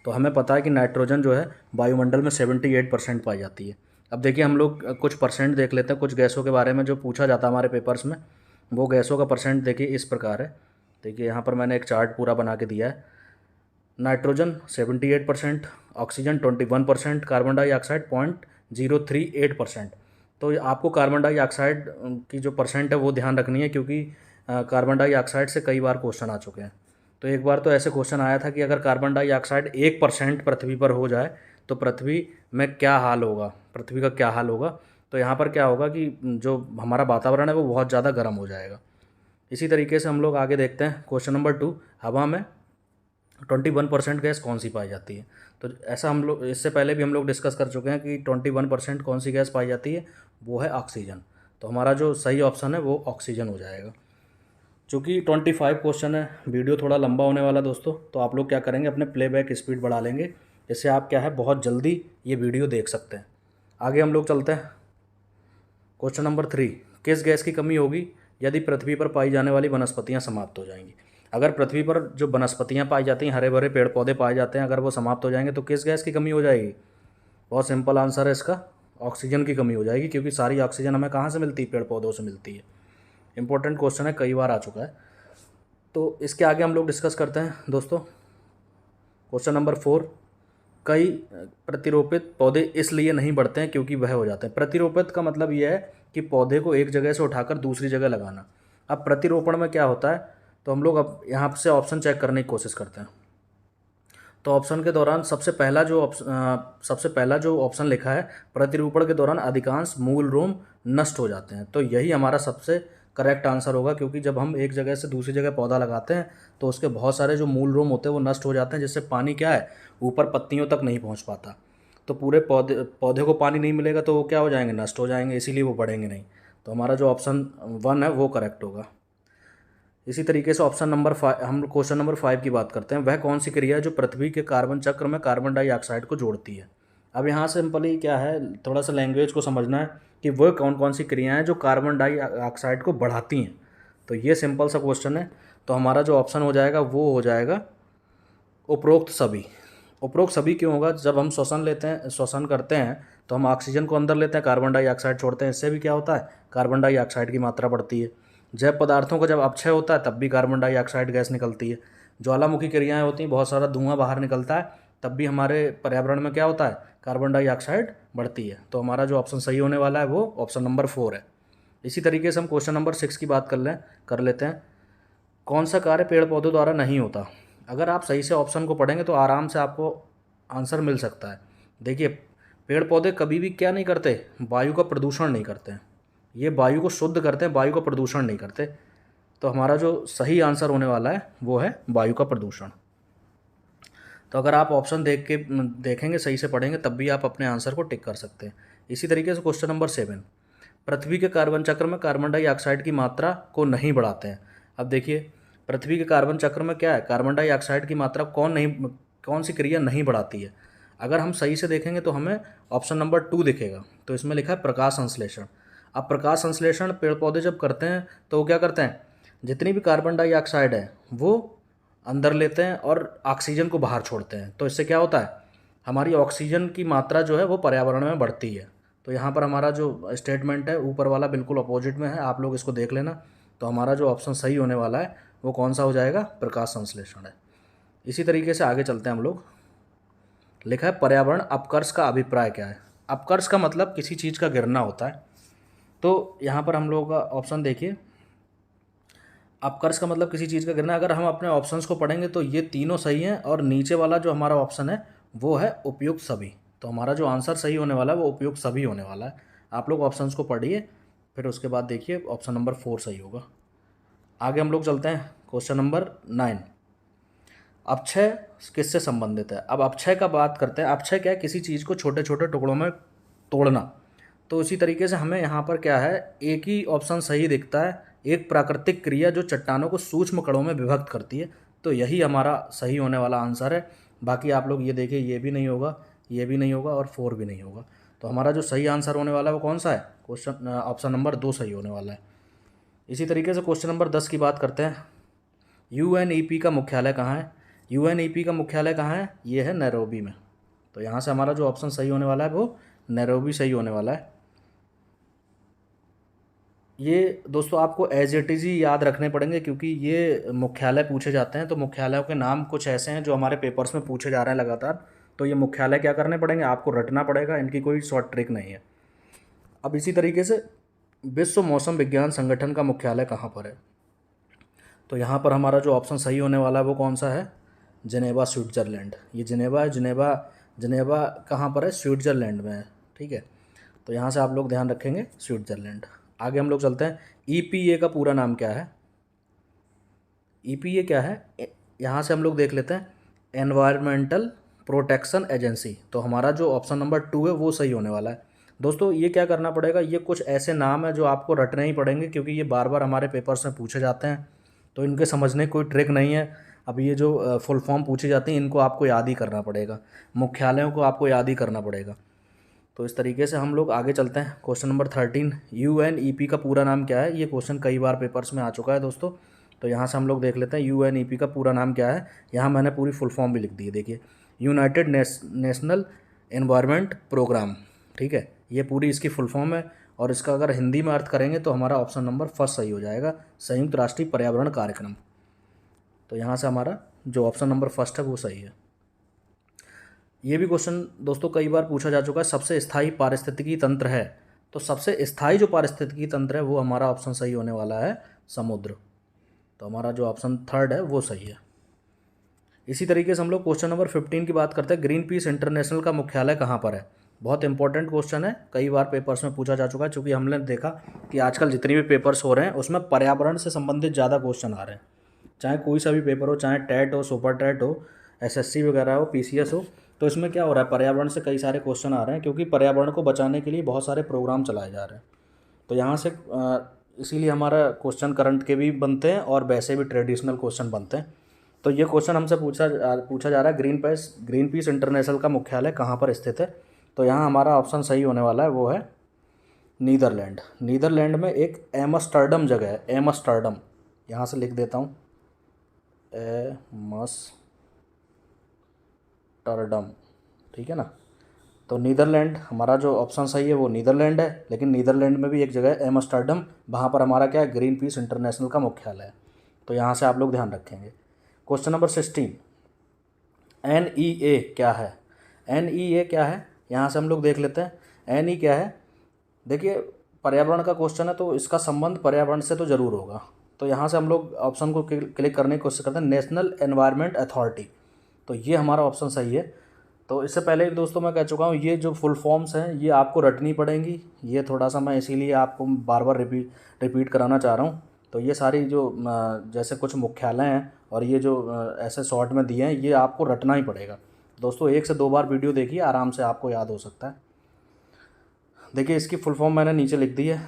तो हमें पता है कि नाइट्रोजन जो है वायुमंडल में 78% पाई जाती है। अब देखिए हम लोग कुछ परसेंट देख लेते हैं, कुछ गैसों के बारे में जो पूछा जाता है हमारे पेपर्स में। वो गैसों का परसेंट देखिए इस प्रकार है। देखिए यहाँ पर मैंने एक चार्ट पूरा बना के दिया है। Nitrogen 78%, oxygen 21%, carbon dioxide 0.038%। तो आपको कार्बन डाइऑक्साइड की जो परसेंट है वो ध्यान रखनी है, क्योंकि कार्बन डाइऑक्साइड से कई बार क्वेश्चन आ चुके हैं। तो एक बार तो ऐसे क्वेश्चन आया था कि अगर कार्बन डाइऑक्साइड 1% पृथ्वी पर हो जाए तो पृथ्वी में क्या हाल होगा, पृथ्वी का क्या हाल होगा। तो यहाँ पर क्या होगा कि जो हमारा वातावरण है वो बहुत ज़्यादा गर्म हो जाएगा। इसी तरीके से हम लोग आगे देखते हैं क्वेश्चन नंबर 2। हवा में 21% गैस कौन सी पाई जाती है। तो ऐसा हम लोग इससे पहले भी हम लोग डिस्कस कर चुके हैं कि 21% कौन सी गैस पाई जाती है, वो है ऑक्सीजन। तो हमारा जो सही ऑप्शन है वो ऑक्सीजन हो जाएगा। चूँकि 25 क्वेश्चन है, वीडियो थोड़ा लंबा होने वाला दोस्तों, तो आप लोग क्या करेंगे, अपने प्लेबैक स्पीड बढ़ा लेंगे, जिससे आप क्या है बहुत जल्दी ये वीडियो देख सकते हैं। आगे हम लोग चलते हैं क्वेश्चन नंबर 3। किस गैस की कमी होगी यदि पृथ्वी पर पाई जाने वाली वनस्पतियाँ समाप्त हो जाएंगी। अगर पृथ्वी पर जो वनस्पतियाँ पाई जाती हैं, हरे भरे पेड़ पौधे पाए जाते हैं, अगर वो समाप्त हो जाएंगे तो किस गैस की कमी हो जाएगी। बहुत सिंपल आंसर है इसका, ऑक्सीजन की कमी हो जाएगी, क्योंकि सारी ऑक्सीजन हमें कहाँ से मिलती है, पेड़ पौधों से मिलती है। इंपॉर्टेंट क्वेश्चन है, कई बार आ चुका है। तो इसके आगे हम लोग डिस्कस करते हैं दोस्तों क्वेश्चन नंबर 4। कई प्रतिरोपित पौधे इसलिए नहीं बढ़ते हैं क्योंकि वह हो जाते हैं। प्रतिरोपित का मतलब यह है कि पौधे को एक जगह से उठाकर दूसरी जगह लगाना। अब प्रतिरोपण में क्या होता है, तो हम लोग अब यहाँ से ऑप्शन चेक करने की कोशिश करते हैं। तो ऑप्शन के दौरान सबसे पहला जो ऑप्शन लिखा है, प्रतिरूपण के दौरान अधिकांश मूल रोम नष्ट हो जाते हैं। तो यही हमारा सबसे करेक्ट आंसर होगा, क्योंकि जब हम एक जगह से दूसरी जगह पौधा लगाते हैं तो उसके बहुत सारे जो मूल रोम होते हैं वो नष्ट हो जाते हैं, जिससे पानी क्या है ऊपर पत्तियों तक नहीं पहुंच पाता। तो पूरे पौधे को पानी नहीं मिलेगा तो वो क्या हो जाएंगे, नष्ट हो जाएंगे, इसीलिए वो बढ़ेंगे नहीं। तो हमारा जो ऑप्शन 1 है वो करेक्ट होगा। इसी तरीके से ऑप्शन नंबर 5, हम क्वेश्चन नंबर 5 की बात करते हैं। वह कौन सी क्रिया है जो पृथ्वी के कार्बन चक्र में कार्बन डाइऑक्साइड को जोड़ती है। अब यहाँ सिंपली क्या है, थोड़ा सा लैंग्वेज को समझना है कि वह कौन कौन सी क्रियाएं हैं जो कार्बन डाइऑक्साइड को बढ़ाती हैं। तो ये सिंपल सा क्वेश्चन है। तो हमारा जो ऑप्शन हो जाएगा वो हो जाएगा उपरोक्त सभी। उपरोक्त सभी क्यों होगा, जब हम श्वसन करते हैं तो हम ऑक्सीजन को अंदर लेते हैं, कार्बन डाइऑक्साइड छोड़ते हैं। इससे भी क्या होता है, कार्बन डाइऑक्साइड की मात्रा बढ़ती है। जैव पदार्थों का जब अपक्षय होता है तब भी कार्बन डाइऑक्साइड गैस निकलती है। ज्वालामुखी क्रियाएं होती हैं, बहुत सारा धुआं बाहर निकलता है, तब भी हमारे पर्यावरण में क्या होता है, कार्बन डाइऑक्साइड बढ़ती है। तो हमारा जो ऑप्शन सही होने वाला है वो ऑप्शन नंबर 4 है। इसी तरीके से हम क्वेश्चन नंबर 6 की बात कर लेते हैं। कौन सा कार्य पेड़ पौधों द्वारा नहीं होता। अगर आप सही से ऑप्शन को पढ़ेंगे तो आराम से आपको आंसर मिल सकता है। देखिए पेड़ पौधे कभी भी क्या नहीं करते, वायु का प्रदूषण नहीं करते हैं, ये वायु को शुद्ध करते हैं, वायु का प्रदूषण नहीं करते। तो हमारा जो सही आंसर होने वाला है वो है वायु का प्रदूषण। तो अगर आप ऑप्शन देखेंगे, सही से पढ़ेंगे, तब भी आप अपने आंसर को टिक कर सकते हैं। इसी तरीके से क्वेश्चन नंबर 7, पृथ्वी के कार्बन चक्र में कार्बन डाइऑक्साइड की मात्रा को नहीं बढ़ाते हैं। अब देखिए, पृथ्वी के कार्बन चक्र में क्या है, कार्बन डाइऑक्साइड की मात्रा कौन सी क्रिया नहीं बढ़ाती है। अगर हम सही से देखेंगे तो हमें ऑप्शन नंबर 2 दिखेगा, तो इसमें लिखा है प्रकाश संश्लेषण। अब प्रकाश संश्लेषण पेड़ पौधे जब करते हैं तो वो क्या करते हैं, जितनी भी कार्बन डाइऑक्साइड है वो अंदर लेते हैं और ऑक्सीजन को बाहर छोड़ते हैं। तो इससे क्या होता है, हमारी ऑक्सीजन की मात्रा जो है वो पर्यावरण में बढ़ती है। तो यहाँ पर हमारा जो स्टेटमेंट है ऊपर वाला बिल्कुल अपोजिट में है, आप लोग इसको देख लेना। तो हमारा जो ऑप्शन सही होने वाला है वो कौन सा हो जाएगा, प्रकाश संश्लेषण है। इसी तरीके से आगे चलते हैं हम लोग। लिखा है पर्यावरण अपकर्ष का अभिप्राय क्या है। अपकर्ष का मतलब किसी चीज़ का गिरना होता है। तो यहाँ पर हम लोगों का ऑप्शन देखिए, अपकर्ष का मतलब किसी चीज़ का गिरना। अगर हम अपने ऑप्शंस को पढ़ेंगे तो ये तीनों सही हैं, और नीचे वाला जो हमारा ऑप्शन है वो है उपयुक्त सभी। तो हमारा जो आंसर सही होने वाला है वो उपयुक्त सभी होने वाला है। आप लोग ऑप्शंस को पढ़िए, फिर उसके बाद देखिए ऑप्शन नंबर 4 सही होगा। आगे हम लोग चलते हैं, क्वेश्चन नंबर 9, अपक्षय किससे संबंधित है। अब अपक्षय का बात करते हैं। अपक्षय क्या है, किसी चीज़ को छोटे छोटे टुकड़ों में तोड़ना। तो इसी तरीके से हमें यहाँ पर क्या है, एक ही ऑप्शन सही दिखता है, एक प्राकृतिक क्रिया जो चट्टानों को सूक्ष्म कणों में विभक्त करती है। तो यही हमारा सही होने वाला आंसर है। बाकी आप लोग ये देखिए, ये भी नहीं होगा, ये भी नहीं होगा, और 4 भी नहीं होगा। तो हमारा जो सही आंसर होने वाला है वो कौन सा है, क्वेश्चन ऑप्शन नंबर 2 सही होने वाला है। इसी तरीके से क्वेश्चन नंबर 10 की बात करते हैं। UNEP का मुख्यालय कहाँ है। UNEP का मुख्यालय कहाँ है, ये है नैरोबी में। तो यहाँ से हमारा जो ऑप्शन सही होने वाला है वो नैरोबी सही होने वाला है। ये दोस्तों आपको एज इट इज़ ही याद रखने पड़ेंगे, क्योंकि ये मुख्यालय पूछे जाते हैं। तो मुख्यालयों के नाम कुछ ऐसे हैं जो हमारे पेपर्स में पूछे जा रहे हैं लगातार। तो ये मुख्यालय क्या करने पड़ेंगे, आपको रटना पड़ेगा, इनकी कोई शॉर्ट ट्रिक नहीं है। अब इसी तरीके से विश्व मौसम विज्ञान संगठन का मुख्यालय कहाँ पर है। तो यहाँ पर हमारा जो ऑप्शन सही होने वाला है वो कौन सा है, जिनेवा स्विट्ज़रलैंड। ये जिनेवा है, जिनेवा कहाँ पर है, स्विट्ज़रलैंड में है। ठीक है, तो यहाँ से आप लोग ध्यान रखेंगे, स्विट्ज़रलैंड। आगे हम लोग चलते हैं। EPA का पूरा नाम क्या है। EPA क्या है, यहाँ से हम लोग देख लेते हैं, एनवायरमेंटल प्रोटेक्शन एजेंसी। तो हमारा जो ऑप्शन नंबर 2 है वो सही होने वाला है। दोस्तों ये क्या करना पड़ेगा, ये कुछ ऐसे नाम है जो आपको रटने ही पड़ेंगे, क्योंकि ये बार बार हमारे पेपर्स में पूछे जाते हैं। तो इनके समझने कोई ट्रिक नहीं है। अब ये जो फुल फॉर्म पूछी जाती हैं इनको आपको याद ही करना पड़ेगा, मुख्यालयों को आपको याद ही करना पड़ेगा। तो इस तरीके से हम लोग आगे चलते हैं। क्वेश्चन नंबर 13, UNEP का पूरा नाम क्या है। ये क्वेश्चन कई बार पेपर्स में आ चुका है दोस्तों। तो यहाँ से हम लोग देख लेते हैं UNEP का पूरा नाम क्या है। यहाँ मैंने पूरी फुल फॉर्म भी लिख दी है, देखिए, यूनाइटेड नेशनल एनवायरनमेंट प्रोग्राम। ठीक है, ये पूरी इसकी फुल फॉर्म है, और इसका अगर हिंदी में अर्थ करेंगे तो हमारा ऑप्शन नंबर 1 सही हो जाएगा, संयुक्त राष्ट्रीय पर्यावरण कार्यक्रम। तो यहाँ से हमारा जो ऑप्शन नंबर 1 है वो सही है। ये भी क्वेश्चन दोस्तों कई बार पूछा जा चुका है, सबसे स्थायी पारिस्थितिकी तंत्र है। तो सबसे स्थायी जो पारिस्थितिकी तंत्र है वो हमारा ऑप्शन सही होने वाला है, समुद्र। तो हमारा जो ऑप्शन 3 है वो सही है। इसी तरीके से हम लोग क्वेश्चन नंबर 15 की बात करते हैं। ग्रीन पीस इंटरनेशनल का मुख्यालय कहाँ पर है। बहुत इंपॉर्टेंट क्वेश्चन है, कई बार पेपर्स में पूछा जा चुका है, क्योंकि हमने देखा कि आजकल जितनी भी पेपर्स हो रहे हैं उसमें पर्यावरण से संबंधित ज़्यादा क्वेश्चन आ रहे हैं। चाहे कोई सा भी पेपर हो, चाहे टेट हो, सुपर टेट हो, SSC वगैरह हो, PCS हो, तो इसमें क्या हो रहा है, पर्यावरण से कई सारे क्वेश्चन आ रहे हैं, क्योंकि पर्यावरण को बचाने के लिए बहुत सारे प्रोग्राम चलाए जा रहे हैं। तो यहाँ से इसीलिए हमारा क्वेश्चन करंट के भी बनते हैं और वैसे भी ट्रेडिशनल क्वेश्चन बनते हैं। तो ये क्वेश्चन हमसे पूछा जा रहा है, ग्रीन पीस इंटरनेशनल का मुख्यालय कहाँ पर स्थित है। तो यहाँ हमारा ऑप्शन सही होने वाला है वो है नीदरलैंड। नीदरलैंड में एक एमस्टर्डम जगह है, एमस्टर्डम, यहाँ से लिख देता हूँ, एमस्टर्डम। ठीक है ना। तो नीदरलैंड हमारा जो ऑप्शन सही है वो नीदरलैंड है, लेकिन नीदरलैंड में भी एक जगह है एमस्टर्डम, वहाँ पर हमारा क्या है, ग्रीन पीस इंटरनेशनल का मुख्यालय है। तो यहाँ से आप लोग ध्यान रखेंगे। क्वेश्चन नंबर 16, NEA क्या है। NEA क्या है, यहाँ से हम लोग देख लेते हैं। NE क्या है, देखिए पर्यावरण का क्वेश्चन है तो इसका संबंध पर्यावरण से तो ज़रूर होगा। तो यहाँ से हम लोग ऑप्शन को क्लिक करने की कोशिश करते हैं, नेशनल एनवायरनमेंट अथॉरिटी। तो ये हमारा ऑप्शन सही है। तो तो इससे पहले भी दोस्तों मैं कह चुका हूँ, ये जो फुल फॉर्म्स हैं ये आपको रटनी पड़ेंगी। ये थोड़ा सा मैं इसीलिए आपको बार बार रिपीट कराना चाह रहा हूँ। तो ये सारी जो जैसे कुछ मुख्यालय हैं और ये जो ऐसे शॉर्ट में दिए हैं, ये आपको रटना ही पड़ेगा दोस्तों। 1 से 2 बार वीडियो देखिए, आराम से आपको याद हो सकता है। देखिए इसकी फुल फॉर्म मैंने नीचे लिख दी है,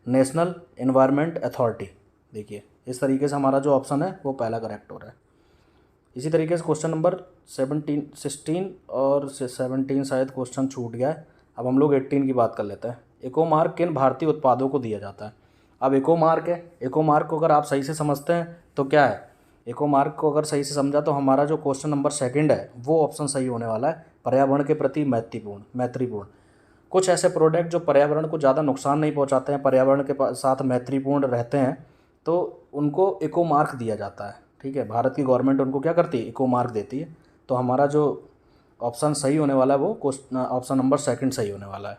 नेशनल एनवायरनमेंट अथॉरिटी। देखिए इस तरीके से हमारा जो ऑप्शन है वो पहला करेक्ट हो रहा है। इसी तरीके से क्वेश्चन नंबर 16 और 17 शायद क्वेश्चन छूट गया है। अब हम लोग 18 की बात कर लेते हैं। इको मार्क किन भारतीय उत्पादों को दिया जाता है? अब इको मार्क है, इको मार्क को अगर आप सही से समझते हैं तो क्या है, इको मार्क को अगर सही से समझा तो हमारा जो क्वेश्चन नंबर 2 है वो ऑप्शन सही होने वाला है, पर्यावरण के प्रति मैत्रीपूर्ण। कुछ ऐसे प्रोडक्ट जो पर्यावरण को ज़्यादा नुकसान नहीं पहुंचाते हैं, पर्यावरण के साथ मैत्रीपूर्ण रहते हैं, तो उनको इको मार्क दिया जाता है। ठीक है, भारत की गवर्नमेंट उनको क्या करती है, इको मार्क देती है। तो हमारा जो ऑप्शन सही होने वाला है वो ऑप्शन नंबर 2 सही होने वाला है।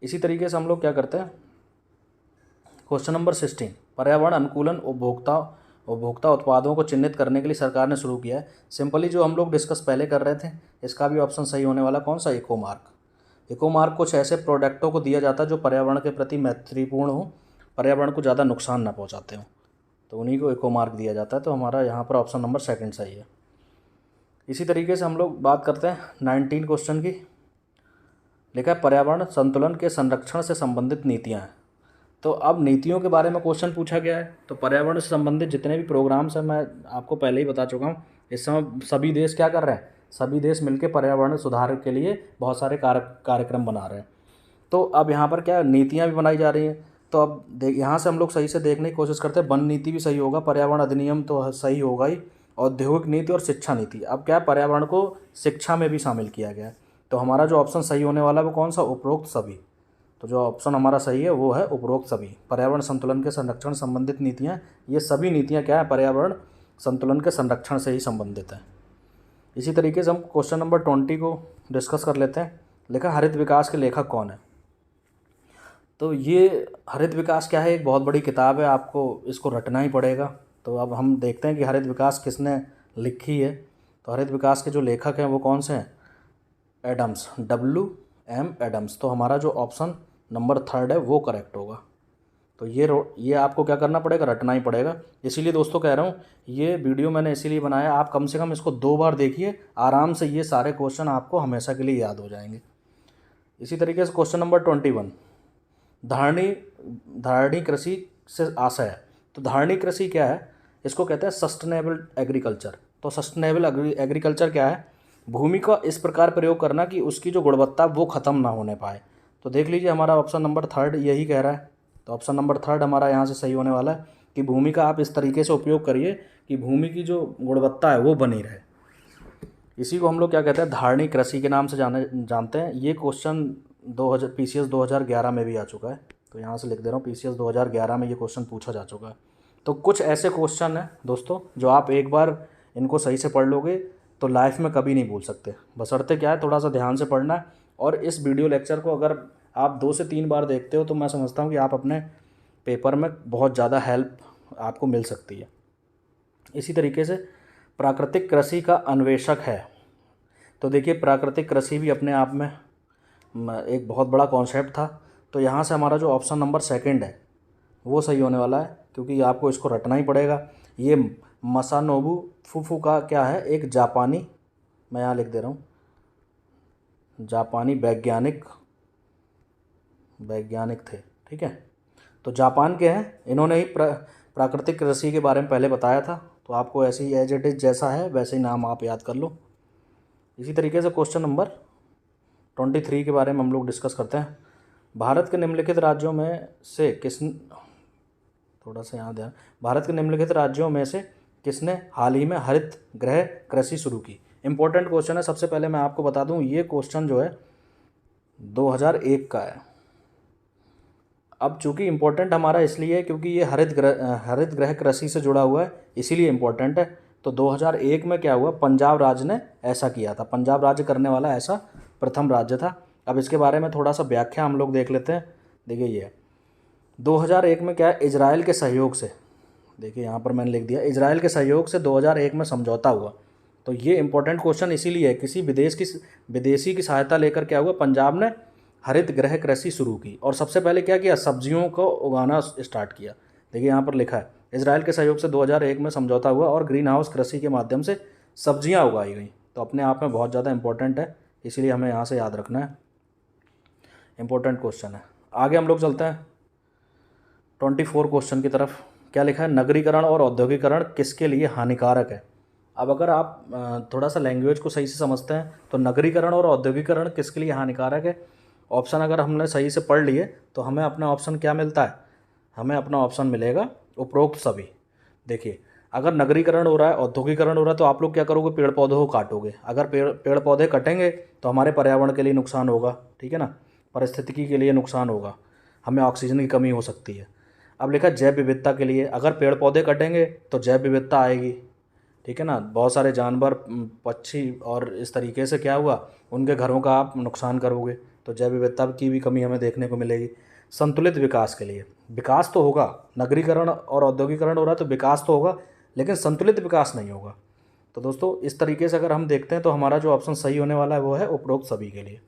इसी तरीके से हम लोग क्या करते हैं, क्वेश्चन नंबर 16, पर्यावरण अनुकूलन उपभोक्ता उत्पादों को चिन्हित करने के लिए सरकार ने शुरू किया है। सिंपली जो हम लोग डिस्कस पहले कर रहे थे, इसका भी ऑप्शन सही होने वाला कौन सा, इको मार्क। इको मार्क कुछ ऐसे प्रोडक्टों को दिया जाता है जो पर्यावरण के प्रति मैत्रीपूर्ण हो, पर्यावरण को ज़्यादा नुकसान ना पहुंचाते हो, तो उन्हीं को इको मार्क दिया जाता है। तो हमारा यहाँ पर ऑप्शन नंबर 2 सही है। इसी तरीके से हम लोग बात करते हैं 19 क्वेश्चन की। लिखा है पर्यावरण संतुलन के संरक्षण से संबंधित नीतियाँ हैं। तो अब नीतियों के बारे में क्वेश्चन पूछा गया है। तो पर्यावरण से संबंधित जितने भी प्रोग्राम्स हैं, मैं आपको पहले ही बता चुका हूँ, इस समय सभी देश क्या कर रहे हैं, सभी देश मिलकर पर्यावरण सुधार के लिए बहुत सारे कार्यक्रम बना रहे हैं। तो अब यहाँ पर क्या नीतियाँ भी बनाई जा रही हैं। तो अब यहाँ से हम लोग सही से देखने की कोशिश करते हैं। वन नीति भी सही होगा, पर्यावरण अधिनियम तो सही होगा ही, औद्योगिक नीति और शिक्षा नीति। अब क्या पर्यावरण को शिक्षा में भी शामिल किया गया है। तो हमारा जो ऑप्शन सही होने वाला है वो कौन सा, उपरोक्त सभी। तो जो ऑप्शन हमारा सही है वो है उपरोक्त सभी। पर्यावरण संतुलन के संरक्षण संबंधित नीतियाँ, ये सभी नीतियाँ क्या है, पर्यावरण संतुलन के संरक्षण से ही संबंधित है। इसी तरीके से हम क्वेश्चन नंबर 20 को डिस्कस कर लेते हैं। लिखा हरित विकास के लेखक कौन है? तो ये हरित विकास क्या है, एक बहुत बड़ी किताब है, आपको इसको रटना ही पड़ेगा। तो अब हम देखते हैं कि हरित विकास किसने लिखी है। तो हरित विकास के जो लेखक हैं वो कौन से हैं, एडम्स, WM एडम्स। तो हमारा जो ऑप्शन नंबर 3 है वो करेक्ट होगा। तो ये आपको क्या करना पड़ेगा, रटना ही पड़ेगा। इसीलिए दोस्तों कह रहा हूँ, ये वीडियो मैंने इसीलिए बनाया, आप कम से कम इसको 2 बार देखिए, आराम से ये सारे क्वेश्चन आपको हमेशा के लिए याद हो जाएंगे। इसी तरीके से क्वेश्चन नंबर 21, धारणी कृषि से आशय है। तो धारणी कृषि क्या है, इसको कहते हैं सस्टेनेबल एग्रीकल्चर। तो सस्टेनेबल एग्रीकल्चर क्या है, भूमि का इस प्रकार प्रयोग करना कि उसकी जो गुणवत्ता वो ख़त्म ना होने पाए। तो देख लीजिए हमारा ऑप्शन नंबर 3 यही कह रहा है। तो ऑप्शन नंबर 3 हमारा यहाँ से सही होने वाला है कि भूमि का आप इस तरीके से उपयोग करिए कि भूमि की जो गुणवत्ता है वो बनी रहे। इसी को हम लोग क्या कहते हैं, धारणी कृषि के नाम से जानते हैं। ये क्वेश्चन PCS 2011 में भी आ चुका है। तो यहाँ से लिख दे रहा हूँ, PCS 2011 में ये क्वेश्चन पूछा जा चुका है। तो कुछ ऐसे क्वेश्चन हैं दोस्तों जो आप एक बार इनको सही से पढ़ लोगे तो लाइफ में कभी नहीं भूल सकते। बशर्ते क्या है, थोड़ा सा ध्यान से पढ़ना है। और इस वीडियो लेक्चर को अगर आप 2 से 3 बार देखते हो तो मैं समझता हूँ कि आप अपने पेपर में बहुत ज़्यादा हेल्प आपको मिल सकती है। इसी तरीके से प्राकृतिक कृषि का अन्वेषक है। तो देखिए प्राकृतिक कृषि भी अपने आप में एक बहुत बड़ा कॉन्सेप्ट था। तो यहाँ से हमारा जो ऑप्शन नंबर 2 है वो सही होने वाला है, क्योंकि आपको इसको रटना ही पड़ेगा। ये मसानोबु फुफुका क्या है, एक जापानी, मैं यहाँ लिख दे रहा हूँ, जापानी वैज्ञानिक थे। ठीक है, तो जापान के हैं, इन्होंने ही प्राकृतिक कृषि के बारे में पहले बताया था। तो आपको ऐसे ही एज इट इज़ जैसा है वैसे ही नाम आप याद कर लो। इसी तरीके से क्वेश्चन नंबर 23 के बारे में हम लोग डिस्कस करते हैं। भारत के निम्नलिखित राज्यों में से किसने हाल ही में हरित गृह कृषि शुरू की? इंपॉर्टेंट क्वेश्चन है। सबसे पहले मैं आपको बता दूं, ये क्वेश्चन जो है 2001 का है। अब चूंकि इम्पोर्टेंट हमारा इसलिए है क्योंकि ये हरित गृह कृषि से जुड़ा हुआ है, इसीलिए इम्पोर्टेंट है। तो 2001 में क्या हुआ, पंजाब राज्य ने ऐसा किया था। पंजाब राज्य करने वाला ऐसा प्रथम राज्य था। अब इसके बारे में थोड़ा सा व्याख्या हम लोग देख लेते हैं। देखिए ये 2001 में क्या है, इजराइल के सहयोग से, देखिए यहाँ पर मैंने लिख दिया, इजराइल के सहयोग से 2001 में समझौता हुआ। तो ये इंपॉर्टेंट क्वेश्चन इसीलिए है, किसी विदेशी की सहायता लेकर क्या हुआ, पंजाब ने हरित गृह कृषि शुरू की और सबसे पहले क्या किया, सब्जियों को उगाना स्टार्ट किया। देखिए यहाँ पर लिखा है, इजराइल के सहयोग से 2001 में समझौता हुआ और ग्रीन हाउस कृषि के माध्यम से सब्जियाँ उगाई गई। तो अपने आप में बहुत ज़्यादा इंपॉर्टेंट है, इसीलिए हमें यहाँ से याद रखना है, इंपॉर्टेंट क्वेश्चन है। आगे हम लोग चलते हैं 24 क्वेश्चन की तरफ। क्या लिखा है, नगरीकरण और औद्योगिकरण किसके लिए हानिकारक है। अब अगर आप थोड़ा सा लैंग्वेज को सही से समझते हैं तो नगरीकरण और औद्योगिकरण किसके लिए हानिकारक है, ऑप्शन अगर हमने सही से पढ़ लिए तो हमें अपना ऑप्शन क्या मिलता है, हमें अपना ऑप्शन मिलेगा उपरोक्त सभी। देखिए अगर नगरीकरण हो रहा है, औद्योगिकरण हो रहा है, तो आप लोग क्या करोगे, पेड़ पौधों को काटोगे। अगर पेड़ पौधे कटेंगे तो हमारे पर्यावरण के लिए नुकसान होगा, ठीक है ना, पारिस्थितिकी के लिए नुकसान होगा, हमें ऑक्सीजन की कमी हो सकती है। अब लिखा जैव विविधता के लिए, अगर पेड़ पौधे कटेंगे तो जैव विविधता आएगी, ठीक है ना, बहुत सारे जानवर, पक्षी और इस तरीके से क्या हुआ, उनके घरों का आप नुकसान करोगे, तो जैव विविधता की भी कमी हमें देखने को मिलेगी। संतुलित विकास के लिए, विकास तो होगा, नगरीकरण और औद्योगिकरण हो रहा है तो विकास तो होगा, लेकिन संतुलित विकास नहीं होगा। तो दोस्तों इस तरीके से अगर हम देखते हैं तो हमारा जो ऑप्शन सही होने वाला है वो है उपरोक्त सभी के लिए।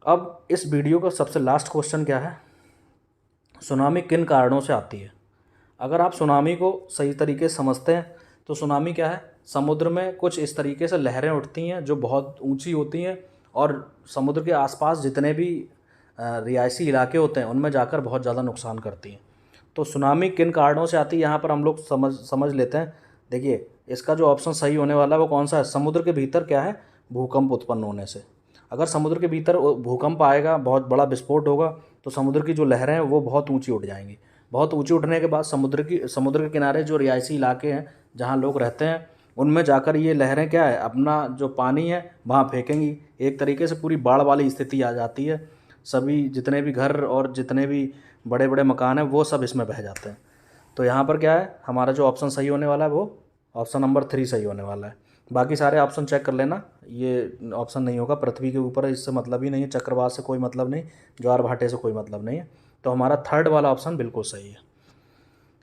अब इस वीडियो का सबसे लास्ट क्वेश्चन क्या है, सुनामी किन कारणों से आती है। अगर आप सुनामी को सही तरीके से समझते हैं तो सुनामी क्या है, समुद्र में कुछ इस तरीके से लहरें उठती हैं जो बहुत ऊंची होती हैं और समुद्र के आसपास जितने भी रिहायशी इलाके होते हैं उनमें जाकर बहुत ज़्यादा नुकसान करती हैं। तो सुनामी किन कारणों से आती है, यहाँ पर हम लोग समझ लेते हैं। देखिए इसका जो ऑप्शन सही होने वाला है वो कौन सा है, समुद्र के भीतर क्या है, भूकंप उत्पन्न होने से। अगर समुद्र के भीतर भूकंप आएगा, बहुत बड़ा विस्फोट होगा, तो समुद्र की जो लहरें हैं वो बहुत ऊंची उठ जाएंगी। बहुत ऊंची उठने के बाद समुद्र के किनारे जो रिहायशी इलाके हैं जहाँ लोग रहते हैं उनमें जाकर ये लहरें क्या है, अपना जो पानी है वहाँ फेंकेंगी। एक तरीके से पूरी बाढ़ वाली स्थिति आ जाती है, सभी जितने भी घर और जितने भी बड़े बड़े मकान हैं वो सब इसमें बह जाते हैं। तो यहाँ पर क्या है, हमारा जो ऑप्शन सही होने वाला है वो ऑप्शन नंबर 3 सही होने वाला है। बाकी सारे ऑप्शन चेक कर लेना, ये ऑप्शन नहीं होगा, पृथ्वी के ऊपर इससे मतलब ही नहीं है, चक्रवात से कोई मतलब नहीं, ज्वार भाटे से कोई मतलब नहीं है। तो हमारा थर्ड वाला ऑप्शन बिल्कुल सही है।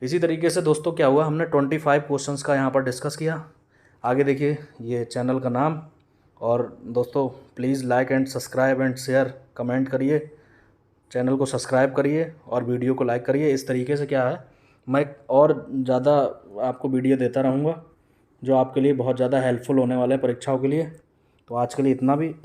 इसी तरीके से दोस्तों क्या हुआ, हमने 25 क्वेश्चंस का यहाँ पर डिस्कस किया। आगे देखिए ये चैनल का नाम, और दोस्तों please like and subscribe and share comment करिए, चैनल को सब्सक्राइब करिए और वीडियो को लाइक करिए। इस तरीके से क्या है, मैं और ज़्यादा आपको वीडियो देता रहूँगा जो आपके लिए बहुत ज़्यादा हेल्पफुल होने वाले हैं परीक्षाओं के लिए। तो आज के लिए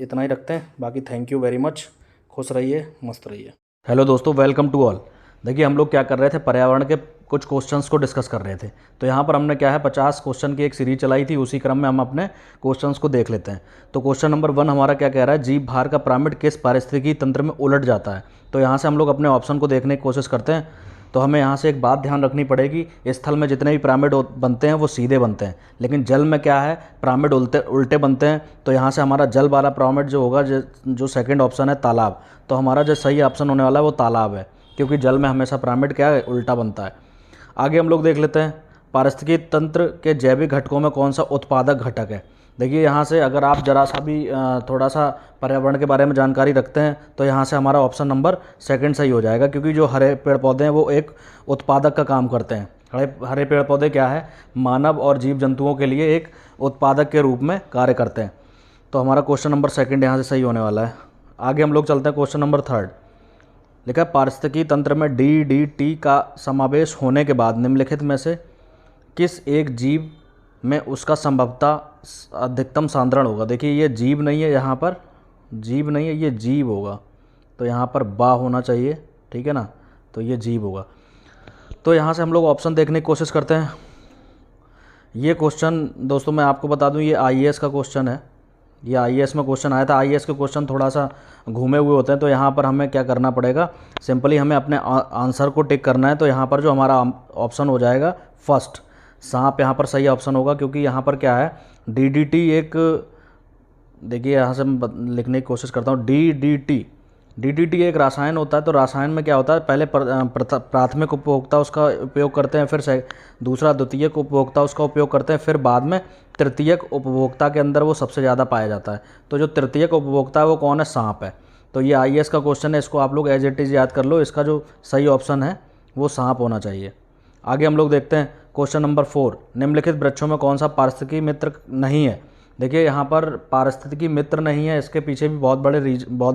इतना ही रखते हैं, बाकी थैंक यू वेरी मच, खुश रहिए, मस्त रहिए। हेलो दोस्तों, वेलकम टू ऑल। देखिए हम लोग क्या कर रहे थे, पर्यावरण के कुछ क्वेश्चंस को डिस्कस कर रहे थे। तो यहाँ पर हमने क्या है 50 क्वेश्चन की एक सीरीज चलाई थी, उसी क्रम में हम अपने क्वेश्चंस को देख लेते हैं। तो क्वेश्चन नंबर 1 हमारा क्या कह रहा है, जीव भार का पिरामिड किस पारिस्थितिकी तंत्र में उलट जाता है। तो यहाँ से हम लोग अपने ऑप्शन को देखने की कोशिश करते हैं। तो हमें यहाँ से एक बात ध्यान रखनी पड़ेगी, स्थल में जितने भी पिरामिड बनते हैं वो सीधे बनते हैं, लेकिन जल में क्या है, पिरामिड उल्टे बनते हैं। तो यहाँ से हमारा जल वाला पिरामिड जो होगा, जो सेकंड ऑप्शन है तालाब, तो हमारा जो सही ऑप्शन होने वाला है वो तालाब है, क्योंकि जल में हमेशा पिरामिड क्या है, उल्टा बनता है। आगे हम लोग देख लेते हैं, पारिस्थितिकी तंत्र के जैविक घटकों में कौन सा उत्पादक घटक है। देखिए यहाँ से अगर आप जरा सा भी थोड़ा सा पर्यावरण के बारे में जानकारी रखते हैं तो यहाँ से हमारा ऑप्शन नंबर 2 सही हो जाएगा, क्योंकि जो हरे पेड़ पौधे हैं वो एक उत्पादक का काम करते हैं। हरे पेड़ पौधे क्या है, मानव और जीव जंतुओं के लिए एक उत्पादक के रूप में कार्य करते हैं। तो हमारा क्वेश्चन नंबर 2 यहाँ से सही होने वाला है। आगे हम लोग चलते हैं क्वेश्चन नंबर 3। लिखा है पारिस्थितिकी तंत्र में DDT का समावेश होने के बाद निम्नलिखित में से किस एक जीव में उसका संभवतः अधिकतम सांद्रण होगा। देखिए ये जीव नहीं है, यहाँ पर जीव नहीं है, ये जीव होगा, तो यहाँ पर बा होना चाहिए, ठीक है ना, तो ये जीव होगा। तो यहाँ से हम लोग ऑप्शन देखने की कोशिश करते हैं। ये क्वेश्चन दोस्तों मैं आपको बता दूं, ये IAS का क्वेश्चन है, ये IAS में क्वेश्चन आया था। IAS के क्वेश्चन थोड़ा सा घूमे हुए होते हैं, तो यहाँ पर हमें क्या करना पड़ेगा, सिंपली हमें अपने आंसर को टिक करना है। तो यहाँ पर जो हमारा ऑप्शन हो जाएगा फर्स्ट, सांप यहाँ पर सही ऑप्शन होगा, क्योंकि यहाँ पर क्या है DDT एक, देखिए यहाँ से मैं लिखने की कोशिश करता हूँ, DDT एक रसायन होता है। तो रसायन में क्या होता है, पहले प्राथमिक उपभोक्ता उसका उपयोग करते हैं, फिर दूसरा द्वितीयक उपभोक्ता उसका उपयोग करते हैं, फिर बाद में तृतीयक उपभोक्ता के अंदर वो सबसे ज़्यादा पाया जाता है। तो जो तृतीयक उपभोक्ता है वो कौन है, सांप है। तो ये IAS का क्वेश्चन है, इसको आप लोग एज इट इज़ याद कर लो, इसका जो सही ऑप्शन है वो सांप होना चाहिए। आगे हम लोग देखते हैं क्वेश्चन नंबर 4, निम्नलिखित वृक्षों में कौन सा पारिस्थितिकी मित्र नहीं है। देखिए यहाँ पर पारिस्थितिकी मित्र नहीं है, इसके पीछे भी बहुत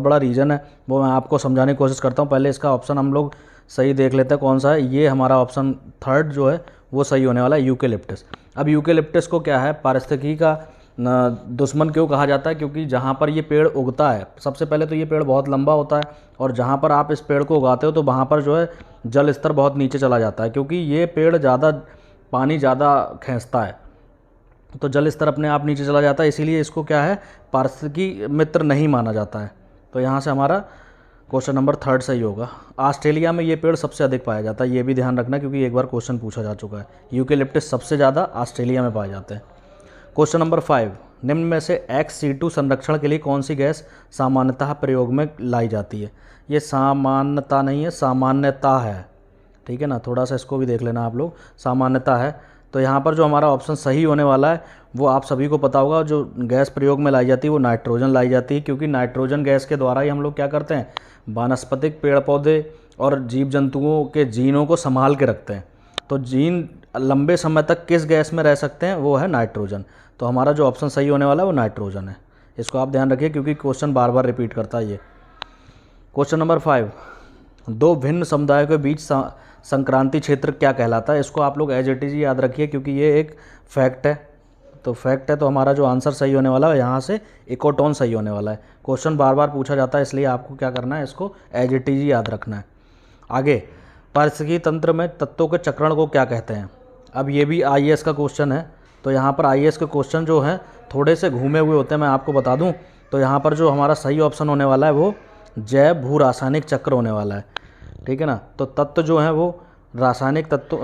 बड़ा रीज़न है, वो मैं आपको समझाने की कोशिश करता हूँ। पहले इसका ऑप्शन हम लोग सही देख लेते हैं कौन सा है। ये हमारा ऑप्शन थर्ड जो है वो सही होने वाला है, यूकेलिप्टस। अब यूकेलिप्टस को क्या है, पारिस्थितिकी का दुश्मन क्यों कहा जाता है, क्योंकि जहाँ पर ये पेड़ उगता है, सबसे पहले तो ये पेड़ बहुत लंबा होता है, और जहाँ पर आप इस पेड़ को उगाते हो तो वहाँ पर जो है जल स्तर बहुत नीचे चला जाता है, क्योंकि ये पेड़ पानी ज़्यादा खींचता है, तो जल स्तर अपने आप नीचे चला जाता है, इसीलिए इसको क्या है, पारिस्थितिकी मित्र नहीं माना जाता है। तो यहाँ से हमारा क्वेश्चन नंबर थर्ड सही होगा। ऑस्ट्रेलिया में ये पेड़ सबसे अधिक पाया जाता है, ये भी ध्यान रखना, क्योंकि एक बार क्वेश्चन पूछा जा चुका है। यूकेलिप्टस सबसे ज़्यादा ऑस्ट्रेलिया में पाए जाते हैं। क्वेश्चन नंबर 5, निम्न में से XC2 संरक्षण के लिए कौन सी गैस सामान्यतः प्रयोग में लाई जाती है। ये सामान्यता नहीं है, सामान्यता है, ठीक है ना, थोड़ा सा इसको भी देख लेना आप लोग, सामान्यता है। तो यहाँ पर जो हमारा ऑप्शन सही होने वाला है वो आप सभी को पता होगा, जो गैस प्रयोग में लाई जाती है वो नाइट्रोजन लाई जाती है, क्योंकि नाइट्रोजन गैस के द्वारा ही हम लोग क्या करते हैं, वानस्पतिक पेड़ पौधे और जीव जंतुओं के जीनों को संभाल के रखते हैं। तो जीन लंबे समय तक किस गैस में रह सकते हैं, वो है नाइट्रोजन। तो हमारा जो ऑप्शन सही होने वाला है वो नाइट्रोजन है। इसको आप ध्यान रखिए, क्योंकि क्वेश्चन बार बार रिपीट करता है ये। क्वेश्चन नंबर 5, दो भिन्न समुदायों के बीच संक्रांति क्षेत्र क्या कहलाता है। इसको आप लोग एज इट इज याद रखिए, क्योंकि ये एक फैक्ट है। तो फैक्ट है, तो हमारा जो आंसर सही होने वाला है यहाँ से इकोटोन सही होने वाला है। क्वेश्चन बार बार पूछा जाता है, इसलिए आपको क्या करना है, इसको एज इट इज याद रखना है। आगे, पारिस्थितिकी तंत्र में तत्वों के चक्रण को क्या कहते हैं। अब ये भी IAS का क्वेश्चन है, तो यहाँ पर IAS के क्वेश्चन जो हैं थोड़े से घूमे हुए होते हैं, मैं आपको बता दूँ। तो यहाँ पर जो हमारा सही ऑप्शन होने वाला है वो जैव भू रासायनिक चक्र होने वाला है, ठीक है ना। तो तत्व जो हैं वो रासायनिक तत्व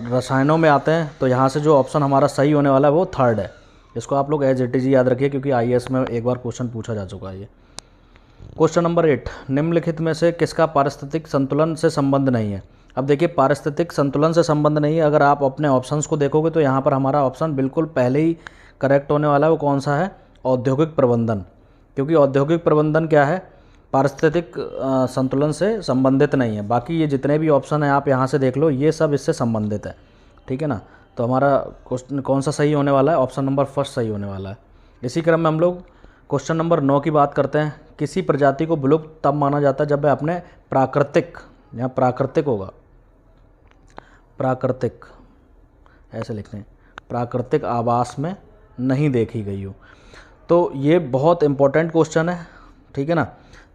रसायनों में आते हैं, तो यहाँ से जो ऑप्शन हमारा सही होने वाला है वो थर्ड है। इसको आप लोग एज इट इज याद रखिए, क्योंकि IAS में एक बार क्वेश्चन पूछा जा चुका है ये। क्वेश्चन नंबर 8, निम्नलिखित में से किसका पारिस्थितिक संतुलन से संबंध नहीं है। अब देखिए, पारिस्थितिक संतुलन से संबंध नहीं है, अगर आप अपने ऑप्शंस को देखोगे तो यहाँ पर हमारा ऑप्शन बिल्कुल पहले ही करेक्ट होने वाला है। वो कौन सा है, औद्योगिक प्रबंधन, क्योंकि औद्योगिक प्रबंधन क्या है, पारिस्थितिक संतुलन से संबंधित नहीं है। बाकी ये जितने भी ऑप्शन हैं आप यहाँ से देख लो, ये सब इससे संबंधित है, ठीक है ना। तो हमारा क्वेश्चन कौन सा सही होने वाला है, ऑप्शन नंबर फर्स्ट सही होने वाला है। इसी क्रम में हम लोग क्वेश्चन नंबर 9 की बात करते हैं। किसी प्रजाति को विलुप्त तब माना जाता है जब वह अपने प्राकृतिक, यहाँ प्राकृतिक होगा, प्राकृतिक ऐसे लिखते हैं, प्राकृतिक आवास में नहीं देखी गई हो। तो ये बहुत इंपॉर्टेंट क्वेश्चन है, ठीक है ना।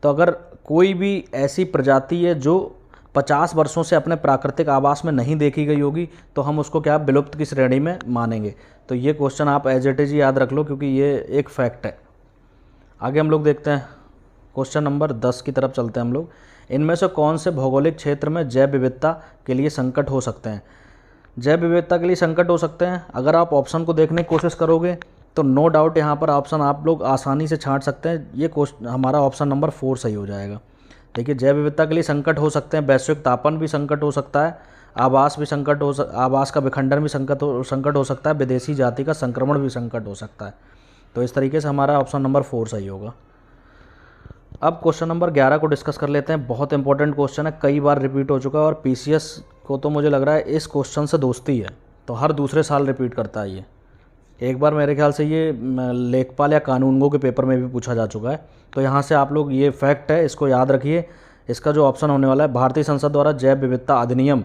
तो अगर कोई भी ऐसी प्रजाति है जो 50 वर्षों से अपने प्राकृतिक आवास में नहीं देखी गई होगी, तो हम उसको क्या विलुप्त की श्रेणी में मानेंगे। तो ये क्वेश्चन आप एज इट इज याद रख लो, क्योंकि ये एक फैक्ट है। आगे हम लोग देखते हैं, क्वेश्चन नंबर 10 की तरफ चलते हैं हम लोग। इनमें से कौन से भौगोलिक क्षेत्र में जैव विविधता के लिए संकट हो सकते हैं। जैव विविधता के लिए संकट हो सकते हैं, अगर आप ऑप्शन को देखने की कोशिश करोगे तो नो डाउट यहाँ पर ऑप्शन आप लोग आसानी से छांट सकते हैं। ये क्वेश्चन हमारा ऑप्शन नंबर 4 सही हो जाएगा। देखिए, जैव विविधता के लिए संकट हो सकते हैं, वैश्विक तापन भी संकट हो सकता है, आवास भी संकट आवास का विखंडन भी संकट हो सकता है, विदेशी जाति का संक्रमण भी संकट हो सकता है। तो इस तरीके से हमारा ऑप्शन नंबर 4 सही होगा। अब क्वेश्चन नंबर 11 को डिस्कस कर लेते हैं। बहुत इंपॉर्टेंट क्वेश्चन है, कई बार रिपीट हो चुका है, और PCS को तो मुझे लग रहा है इस क्वेश्चन से दोस्ती है, तो हर दूसरे साल रिपीट करता है ये। एक बार मेरे ख्याल से ये लेखपाल या कानूनगो के पेपर में भी पूछा जा चुका है। तो यहाँ से आप लोग, ये फैक्ट है, इसको याद रखिए। इसका जो ऑप्शन होने वाला है, भारतीय संसद द्वारा जैव विविधता अधिनियम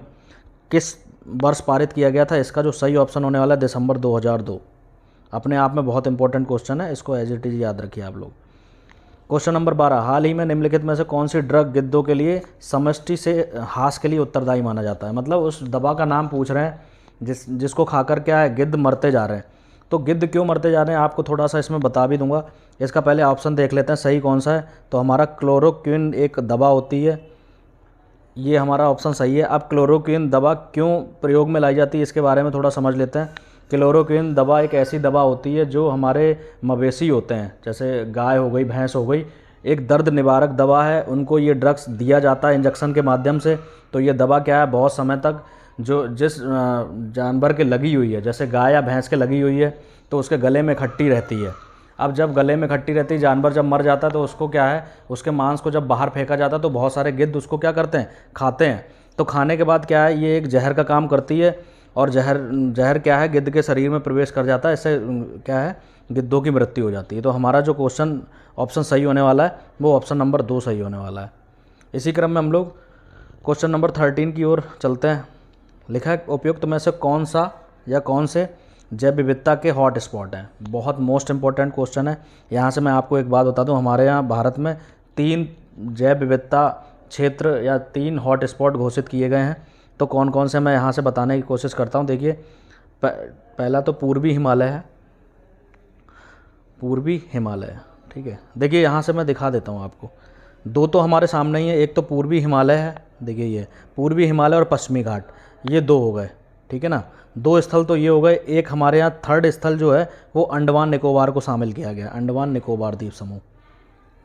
किस वर्ष पारित किया गया था। इसका जो सही ऑप्शन होने वाला है दिसंबर 2002। अपने आप में बहुत इंपॉर्टेंट क्वेश्चन है, इसको एज इट इज याद रखिए आप लोग। क्वेश्चन नंबर 12, हाल ही में निम्नलिखित में से कौन सी ड्रग गिद्धों के लिए समष्टि से ह्रास के लिए उत्तरदायी माना जाता है। मतलब उस दवा का नाम पूछ रहे हैं जिसको खाकर क्या है, गिद्ध मरते जा रहे हैं। तो गिद्ध क्यों मरते जा रहे हैं आपको थोड़ा सा इसमें बता भी दूंगा। इसका पहले ऑप्शन देख लेते हैं सही कौन सा है। तो हमारा क्लोरोक्विन एक दवा होती है, ये हमारा ऑप्शन सही है। अब क्लोरोक्विन दवा क्यों प्रयोग में लाई जाती है, इसके बारे में थोड़ा समझ लेते हैं। क्लोरोक्विन दवा एक ऐसी दवा होती है जो हमारे मवेशी होते हैं, जैसे गाय हो गई, भैंस हो गई, एक दर्द निवारक दवा है। उनको ये ड्रग्स दिया जाता है इंजेक्शन के माध्यम से। तो ये दवा क्या है, बहुत समय तक जो जिस जानवर के लगी हुई है, जैसे गाय या भैंस के लगी हुई है, तो उसके गले में खट्टी रहती है। अब जब गले में खट्टी रहती है, जानवर जब मर जाता है तो उसको क्या है, उसके मांस को जब बाहर फेंका जाता है तो बहुत सारे गिद्ध उसको क्या करते हैं, खाते हैं। तो खाने के बाद क्या है, ये एक जहर का काम करती है, और जहर जहर क्या है, गिद्ध के शरीर में प्रवेश कर जाता है, इससे क्या है, गिद्धों की मृत्यु हो जाती है। तो हमारा जो क्वेश्चन ऑप्शन सही होने वाला है वो ऑप्शन नंबर 2 सही होने वाला है। इसी क्रम में हम लोग क्वेश्चन नंबर 13 की ओर चलते हैं। लिखा है उपयुक्त में से कौन सा या कौन से जैव विविधता के हॉट स्पॉट हैं। बहुत मोस्ट इंपॉर्टेंट क्वेश्चन है। यहाँ से मैं आपको एक बात बता दूँ, हमारे यहाँ भारत में 3 जैव विविधता क्षेत्र या 3 हॉट स्पॉट घोषित किए गए हैं। तो कौन कौन से मैं यहाँ से बताने की कोशिश करता हूँ। देखिए पहला तो पूर्वी हिमालय है, पूर्वी हिमालय, ठीक है। देखिए यहाँ से मैं दिखा देता हूँ आपको, 2 तो हमारे सामने ही है। एक तो पूर्वी हिमालय है, देखिए ये पूर्वी हिमालय और पश्चिमी घाट, ये 2 हो गए, ठीक है ना। 2 स्थल तो ये हो गए। एक हमारे यहाँ थर्ड स्थल जो है वो अंडमान निकोबार को शामिल किया गया, अंडमान निकोबार द्वीप समूह।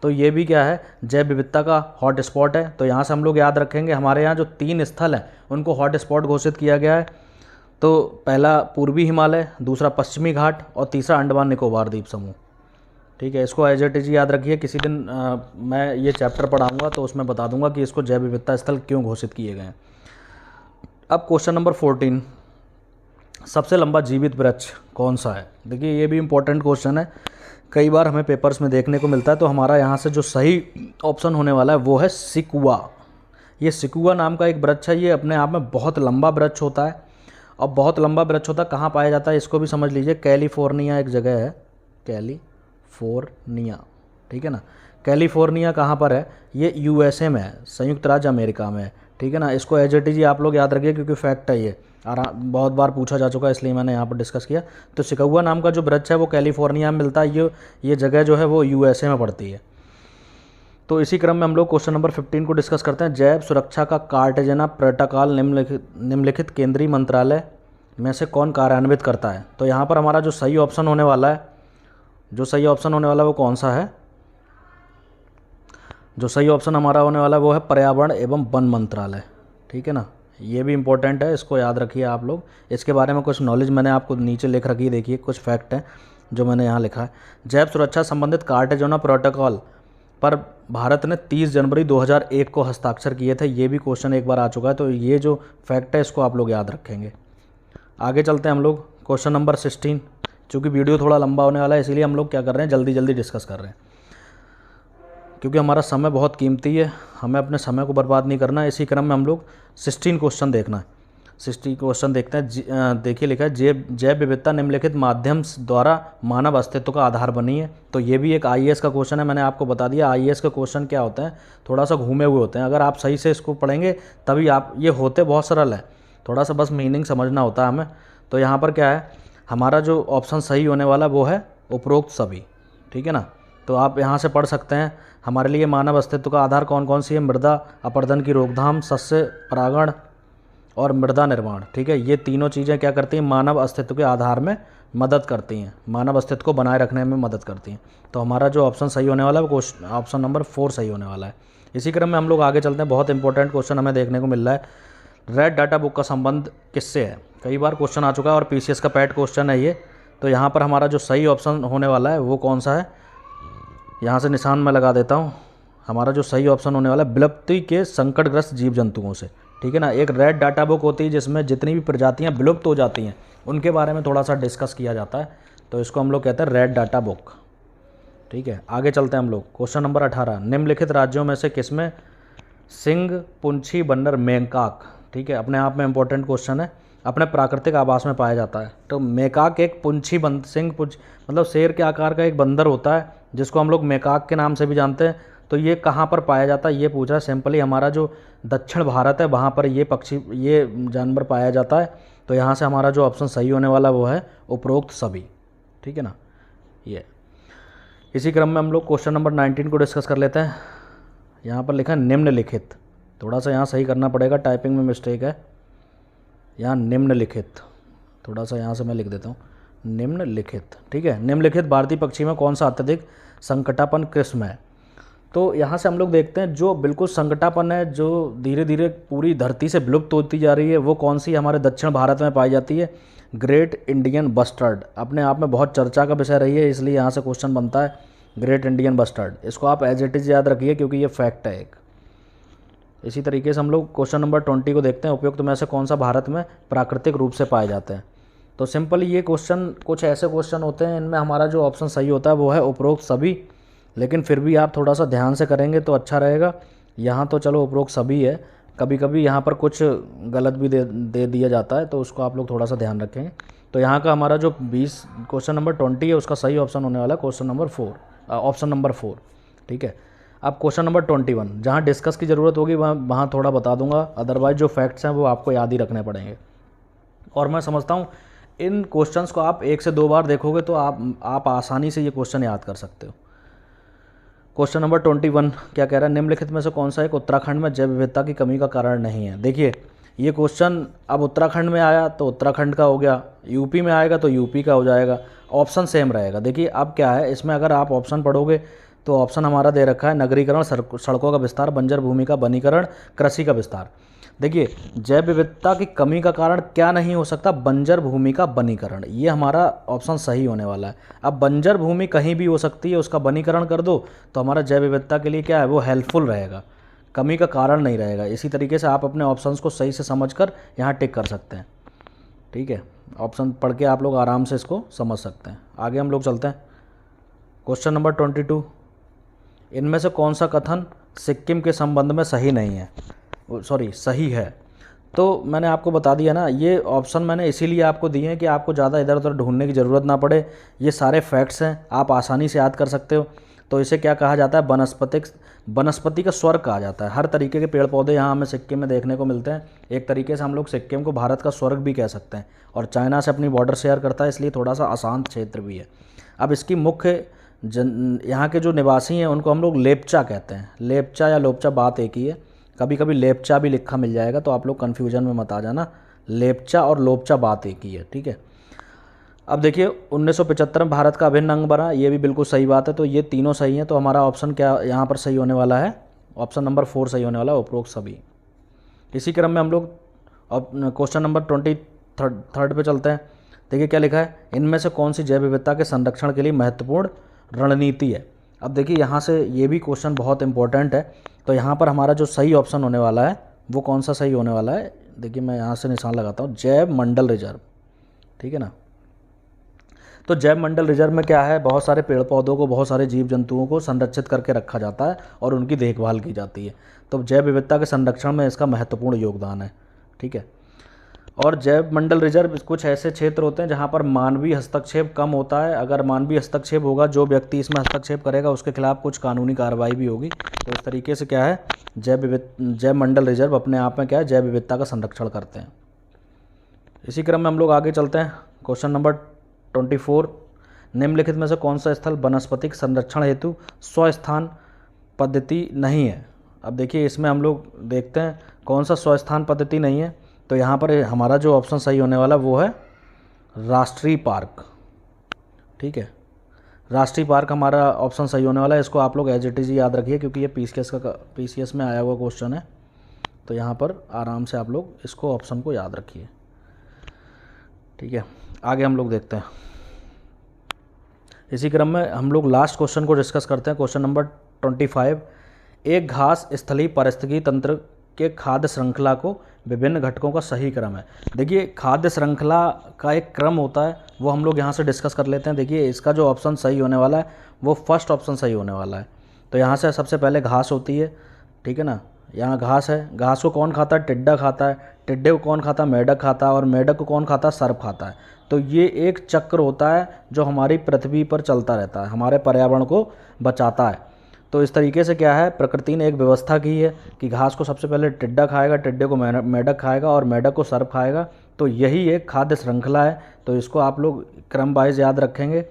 तो ये भी क्या है, जैव विविधता का हॉट स्पॉट है। तो यहाँ से हम लोग याद रखेंगे हमारे यहाँ जो 3 स्थल हैं उनको हॉट स्पॉट घोषित किया गया है। तो पहला पूर्वी हिमालय, दूसरा पश्चिमी घाट और तीसरा अंडमान निकोबार द्वीप समूह, ठीक है। इसको एज इट इज याद रखिए। किसी दिन मैं ये चैप्टर पढ़ाऊँगा तो उसमें बता दूंगा कि इसको जैव विविधता स्थल क्यों घोषित किए गए हैं। अब क्वेश्चन नंबर 14, सबसे लंबा जीवित वृक्ष कौन सा है। देखिए ये भी इम्पोर्टेंट क्वेश्चन है, कई बार हमें पेपर्स में देखने को मिलता है। तो हमारा यहाँ से जो सही ऑप्शन होने वाला है वो है सिकुआ। ये सिकुआ नाम का एक वृक्ष है, ये अपने आप में बहुत लंबा वृक्ष होता है। और बहुत लंबा वृक्ष होता है, कहाँ पाया जाता है इसको भी समझ लीजिए। कैलिफोर्निया एक जगह है, कैलिफोर्निया, ठीक है ना। कैलिफोर्निया कहाँ पर है, ये यूएसए में है, संयुक्त राज्य अमेरिका में है, ठीक है ना। इसको एज इट इज आप लोग याद रखिए क्योंकि फैक्ट है ये, बहुत बार पूछा जा चुका है, इसलिए मैंने यहाँ पर डिस्कस किया। तो सिकुआ नाम का जो वृक्ष है वो कैलिफोर्निया में मिलता है। ये जगह जो है वो यूएसए में पड़ती है। तो इसी क्रम में हम लोग क्वेश्चन नंबर 15 को डिस्कस करते हैं। जैव सुरक्षा का कार्टेजना प्रोटोकॉल निम्नलिखित केंद्रीय मंत्रालय में से कौन कार्यान्वित करता है। तो यहाँ पर हमारा जो सही ऑप्शन होने वाला है, जो सही ऑप्शन होने वाला है वो कौन सा है, जो सही ऑप्शन हमारा होने वाला है वो है पर्यावरण एवं वन मंत्रालय, ठीक है ना। ये भी इम्पोर्टेंट है, इसको याद रखिए आप लोग। इसके बारे में कुछ नॉलेज मैंने आपको नीचे लिख रखी है, देखिए कुछ फैक्ट हैं जो मैंने यहाँ लिखा है। जैव सुरक्षा संबंधित कार्टेजना प्रोटोकॉल पर भारत ने 30 जनवरी 2001 को हस्ताक्षर किए थे। ये भी क्वेश्चन एक बार आ चुका है। तो ये जो फैक्ट है इसको आप लोग याद रखेंगे। आगे चलते हैं हम लोग क्वेश्चन नंबर 16। चूँकि वीडियो थोड़ा लंबा होने वाला है इसीलिए हम लोग क्या कर रहे हैं, जल्दी जल्दी डिस्कस कर रहे हैं, क्योंकि हमारा समय बहुत कीमती है, हमें अपने समय को बर्बाद नहीं करना है। इसी क्रम में हम लोग 16 क्वेश्चन देखना है। 16 क्वेश्चन देखते हैं। देखिए लिखा है जैव विविधता निम्नलिखित माध्यम द्वारा मानव अस्तित्व का आधार बनी है। तो ये भी एक आईएएस का क्वेश्चन है। मैंने आपको बता दिया आईएएस का क्वेश्चन क्या होता है, थोड़ा सा घूमे हुए होते हैं। अगर आप सही से इसको पढ़ेंगे तभी आप, ये होते बहुत सरल है, थोड़ा सा बस मीनिंग समझना होता है हमें। तो यहाँ पर क्या है, हमारा जो ऑप्शन सही होने वाला वो है उपरोक्त सभी, ठीक है ना। तो आप यहाँ से पढ़ सकते हैं हमारे लिए मानव अस्तित्व का आधार कौन कौन सी है। मृदा अपरदन की रोकथाम, सस्य परागण और मृदा निर्माण, ठीक है। ये तीनों चीज़ें क्या करती हैं, मानव अस्तित्व के आधार में मदद करती हैं, मानव अस्तित्व को बनाए रखने में मदद करती हैं। तो हमारा जो ऑप्शन सही होने वाला है वो ऑप्शन नंबर 4 सही होने वाला है। इसी क्रम में हम लोग आगे चलते हैं। बहुत इंपॉर्टेंट क्वेश्चन हमें देखने को मिल रहा है, रेड डाटा बुक का संबंध किससे है। कई बार क्वेश्चन आ चुका है और पीसीएस का पैट क्वेश्चन है ये। तो यहाँ पर हमारा जो सही ऑप्शन होने वाला है वो कौन सा है, यहाँ से निशान मैं लगा देता हूँ। हमारा जो सही ऑप्शन होने वाला है विलुप्ति के संकटग्रस्त जीव जंतुओं से, ठीक है ना। एक रेड डाटा बुक होती है जिसमें जितनी भी प्रजातियाँ विलुप्त हो जाती हैं उनके बारे में थोड़ा सा डिस्कस किया जाता है। तो इसको हम लोग कहते हैं रेड डाटा बुक, ठीक है। आगे चलते हैं हम लोग क्वेश्चन नंबर 18। निम्नलिखित राज्यों में से किसमें सिंह, पुंछी, बंदर, मेकाक, ठीक है, अपने आप में इंपॉर्टेंट क्वेश्चन है, अपने प्राकृतिक आवास में पाया जाता है। तो मेकाक एक पुंछी सिंह पुंछ मतलब शेर के आकार का एक बंदर होता है जिसको हम लोग मेकाक के नाम से भी जानते हैं। तो ये कहाँ पर पाया जाता है ये पूछ रहा है। सिंपली हमारा जो दक्षिण भारत है वहाँ पर ये जानवर पाया जाता है। तो यहाँ से हमारा जो ऑप्शन सही होने वाला वो है उपरोक्त सभी, ठीक है ना। ये इसी क्रम में हम लोग क्वेश्चन नंबर 19 को डिस्कस कर लेते हैं। यहाँ पर लिखा है निम्नलिखित, थोड़ा सा यहाँ सही करना पड़ेगा, टाइपिंग में मिस्टेक है। यहाँ निम्नलिखित, थोड़ा सा यहाँ से मैं लिख देता हूँ निम्नलिखित, ठीक है। निम्नलिखित भारतीय पक्षी में कौन सा अत्यधिक संकटापन्न किस्म है। तो यहाँ से हम लोग देखते हैं जो बिल्कुल संकटापन्न है, जो धीरे धीरे पूरी धरती से विलुप्त होती जा रही है, वो कौन सी हमारे दक्षिण भारत में पाई जाती है। ग्रेट इंडियन बस्टर्ड अपने आप में बहुत चर्चा का विषय रही है, इसलिए यहाँ से क्वेश्चन बनता है ग्रेट इंडियन बस्टर्ड। इसको आप एज इट इज़ याद रखिए क्योंकि ये फैक्ट है एक, इसी तरीके से हम लोग क्वेश्चन नंबर 20 को देखते हैं। उपयुक्त में से कौन सा भारत में प्राकृतिक रूप से पाए जाते हैं। तो सिंपल ये क्वेश्चन कुछ ऐसे क्वेश्चन होते हैं, इनमें हमारा जो ऑप्शन सही होता है वो है उपरोक्त सभी, लेकिन फिर भी आप थोड़ा सा ध्यान से करेंगे तो अच्छा रहेगा। यहाँ तो चलो उपरोक्त सभी है, कभी कभी यहाँ पर कुछ गलत भी दे दिया जाता है, तो उसको आप लोग थोड़ा सा ध्यान रखेंगे। तो यहाँ का हमारा जो क्वेश्चन नंबर 20 है उसका सही ऑप्शन होने वाला है ऑप्शन नंबर 4। ठीक है। अब क्वेश्चन नंबर 21, जहाँ डिस्कस की ज़रूरत होगी वहाँ थोड़ा बता दूंगा, अदरवाइज जो फैक्ट्स हैं वो आपको याद ही रखने पड़ेंगे। और मैं समझता हूँ इन क्वेश्चंस को आप 1 से 2 बार देखोगे तो आप आसानी से ये क्वेश्चन याद कर सकते हो। क्वेश्चन नंबर 21 क्या कह रहा है, निम्नलिखित में से कौन सा एक उत्तराखंड में जैव विविधता की कमी का कारण नहीं है। देखिए ये क्वेश्चन अब उत्तराखंड में आया तो उत्तराखंड का हो गया, यूपी में आएगा तो यूपी का हो जाएगा, ऑप्शन सेम रहेगा। देखिए अब क्या है इसमें, अगर आप ऑप्शन पढ़ोगे तो ऑप्शन हमारा दे रखा है नगरीकरण, सड़कों का विस्तार, बंजर भूमि का वनीकरण, कृषि का विस्तार। देखिए जैव विविधता की कमी का कारण क्या नहीं हो सकता, बंजर भूमि का वनीकरण, ये हमारा ऑप्शन सही होने वाला है। अब बंजर भूमि कहीं भी हो सकती है, उसका वनीकरण कर दो तो हमारा जैव विविधता के लिए क्या है वो हेल्पफुल रहेगा, कमी का कारण नहीं रहेगा। इसी तरीके से आप अपने ऑप्शंस को सही से समझकर यहाँ टिक कर सकते हैं। ठीक है, ऑप्शन पढ़ के आप लोग आराम से इसको समझ सकते हैं। आगे हम लोग चलते हैं। क्वेश्चन नंबर 22, इनमें से कौन सा कथन सिक्किम के संबंध में सही नहीं है, सही है। तो मैंने आपको बता दिया ना, ये ऑप्शन मैंने इसीलिए आपको दिए हैं कि आपको ज़्यादा इधर उधर ढूंढने की ज़रूरत ना पड़े, ये सारे फैक्ट्स हैं, आप आसानी से याद कर सकते हो। तो इसे क्या कहा जाता है, वनस्पति का स्वर्ग कहा जाता है। हर तरीके के पेड़ पौधे यहाँ हमें सिक्किम में देखने को मिलते हैं। एक तरीके से हम लोग सिक्किम को भारत का स्वर्ग भी कह सकते हैं, और चाइना से अपनी बॉर्डर शेयर करता है, इसलिए थोड़ा सा अशांत क्षेत्र भी है। अब इसकी मुख्य यहाँ के जो निवासी हैं उनको हम लोग लेप्चा कहते हैं। लेप्चा या लोप्चा बात एक ही है, कभी कभी लेप्चा भी लिखा मिल जाएगा, तो आप लोग कन्फ्यूजन में मत आ जाना, लेप्चा और लोप्चा बात एक ही है। ठीक है। अब देखिए 1975 में भारत का अभिन्न अंग बना, ये भी बिल्कुल सही बात है। तो ये तीनों सही हैं, तो हमारा ऑप्शन क्या यहाँ पर सही होने वाला है, ऑप्शन नंबर 4 सही होने वाला है, उपरोक्त सभी। इसी क्रम में हम लोग अब क्वेश्चन नंबर 23 पे चलते हैं। देखिए क्या लिखा है, इनमें से कौन सी जैव विविधता के संरक्षण के लिए महत्वपूर्ण रणनीति है। अब देखिए यहाँ से ये भी क्वेश्चन बहुत इंपॉर्टेंट है। तो यहाँ पर हमारा जो सही ऑप्शन होने वाला है वो कौन सा सही होने वाला है, देखिए मैं यहाँ से निशान लगाता हूँ, जैव मंडल रिजर्व। ठीक है ना। तो जैव मंडल रिजर्व में क्या है, बहुत सारे पेड़ पौधों को, बहुत सारे जीव जंतुओं को संरक्षित करके रखा जाता है और उनकी देखभाल की जाती है। तो जैव विविधता के संरक्षण में इसका महत्वपूर्ण योगदान है। ठीक है। और जैव मंडल रिजर्व कुछ ऐसे क्षेत्र होते हैं जहाँ पर मानवीय हस्तक्षेप कम होता है। अगर मानवीय हस्तक्षेप होगा, जो व्यक्ति इसमें हस्तक्षेप करेगा उसके खिलाफ कुछ कानूनी कार्रवाई भी होगी। तो इस तरीके से क्या है, जैव मंडल रिजर्व अपने आप में क्या है, जैव विविधता का संरक्षण करते हैं। इसी क्रम में हम लोग आगे चलते हैं। क्वेश्चन नंबर 24, निम्नलिखित में से कौन सा स्थल वनस्पतिक संरक्षण हेतु स्वस्थान पद्धति नहीं है। अब देखिए इसमें हम लोग देखते हैं कौन सा स्वस्थान पद्धति नहीं है। तो यहाँ पर हमारा जो ऑप्शन सही होने वाला वो है राष्ट्रीय पार्क। ठीक है, राष्ट्रीय पार्क हमारा ऑप्शन सही होने वाला है। इसको आप लोग एज इट इज़ याद रखिए, क्योंकि ये पीसीएस में आया हुआ क्वेश्चन है। तो यहाँ पर आराम से आप लोग इसको ऑप्शन को याद रखिए। ठीक है, आगे हम लोग देखते हैं। इसी क्रम में हम लोग लास्ट क्वेश्चन को डिस्कस करते हैं। क्वेश्चन नंबर 25, एक घास स्थलीय पारिस्थितिकी तंत्र के खाद्य श्रृंखला को विभिन्न घटकों का सही क्रम है। देखिए खाद्य श्रृंखला का एक क्रम होता है, वो हम लोग यहाँ से डिस्कस कर लेते हैं। देखिए इसका जो ऑप्शन सही होने वाला है वो फर्स्ट ऑप्शन सही होने वाला है। तो यहाँ से सबसे पहले घास होती है। ठीक है ना, यहाँ घास है, घास को कौन खाता है, टिड्डा खाता है, टिड्डे को कौन खाता है, मेढक खाता है, और मेढक को कौन खाता है, सर्प खाता है। तो ये एक चक्र होता है जो हमारी पृथ्वी पर चलता रहता है, हमारे पर्यावरण को बचाता है। तो इस तरीके से क्या है, प्रकृति ने एक व्यवस्था की है कि घास को सबसे पहले टिड्डा खाएगा, टिड्डे को मेढक खाएगा, और मेढक को सर्प खाएगा। तो यही एक खाद्य श्रृंखला है। तो इसको आप लोग क्रम वाइज याद रखेंगे।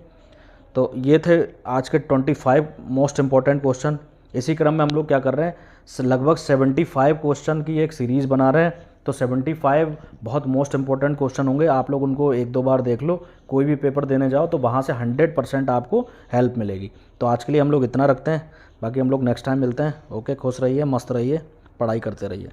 तो ये थे आज के 25 मोस्ट इंपॉर्टेंट क्वेश्चन। इसी क्रम में हम लोग क्या कर रहे हैं, लगभग 75 क्वेश्चन की एक सीरीज़ बना रहे हैं। तो 75 बहुत मोस्ट इंपॉर्टेंट क्वेश्चन होंगे। आप लोग उनको 1-2 बार देख लो, कोई भी पेपर देने जाओ तो वहाँ से 100% आपको हेल्प मिलेगी। तो आज के लिए हम लोग इतना रखते हैं, बाकी हम लोग नेक्स्ट टाइम मिलते हैं। ओके, खुश रहिए, मस्त रहिए, पढ़ाई करते रहिए।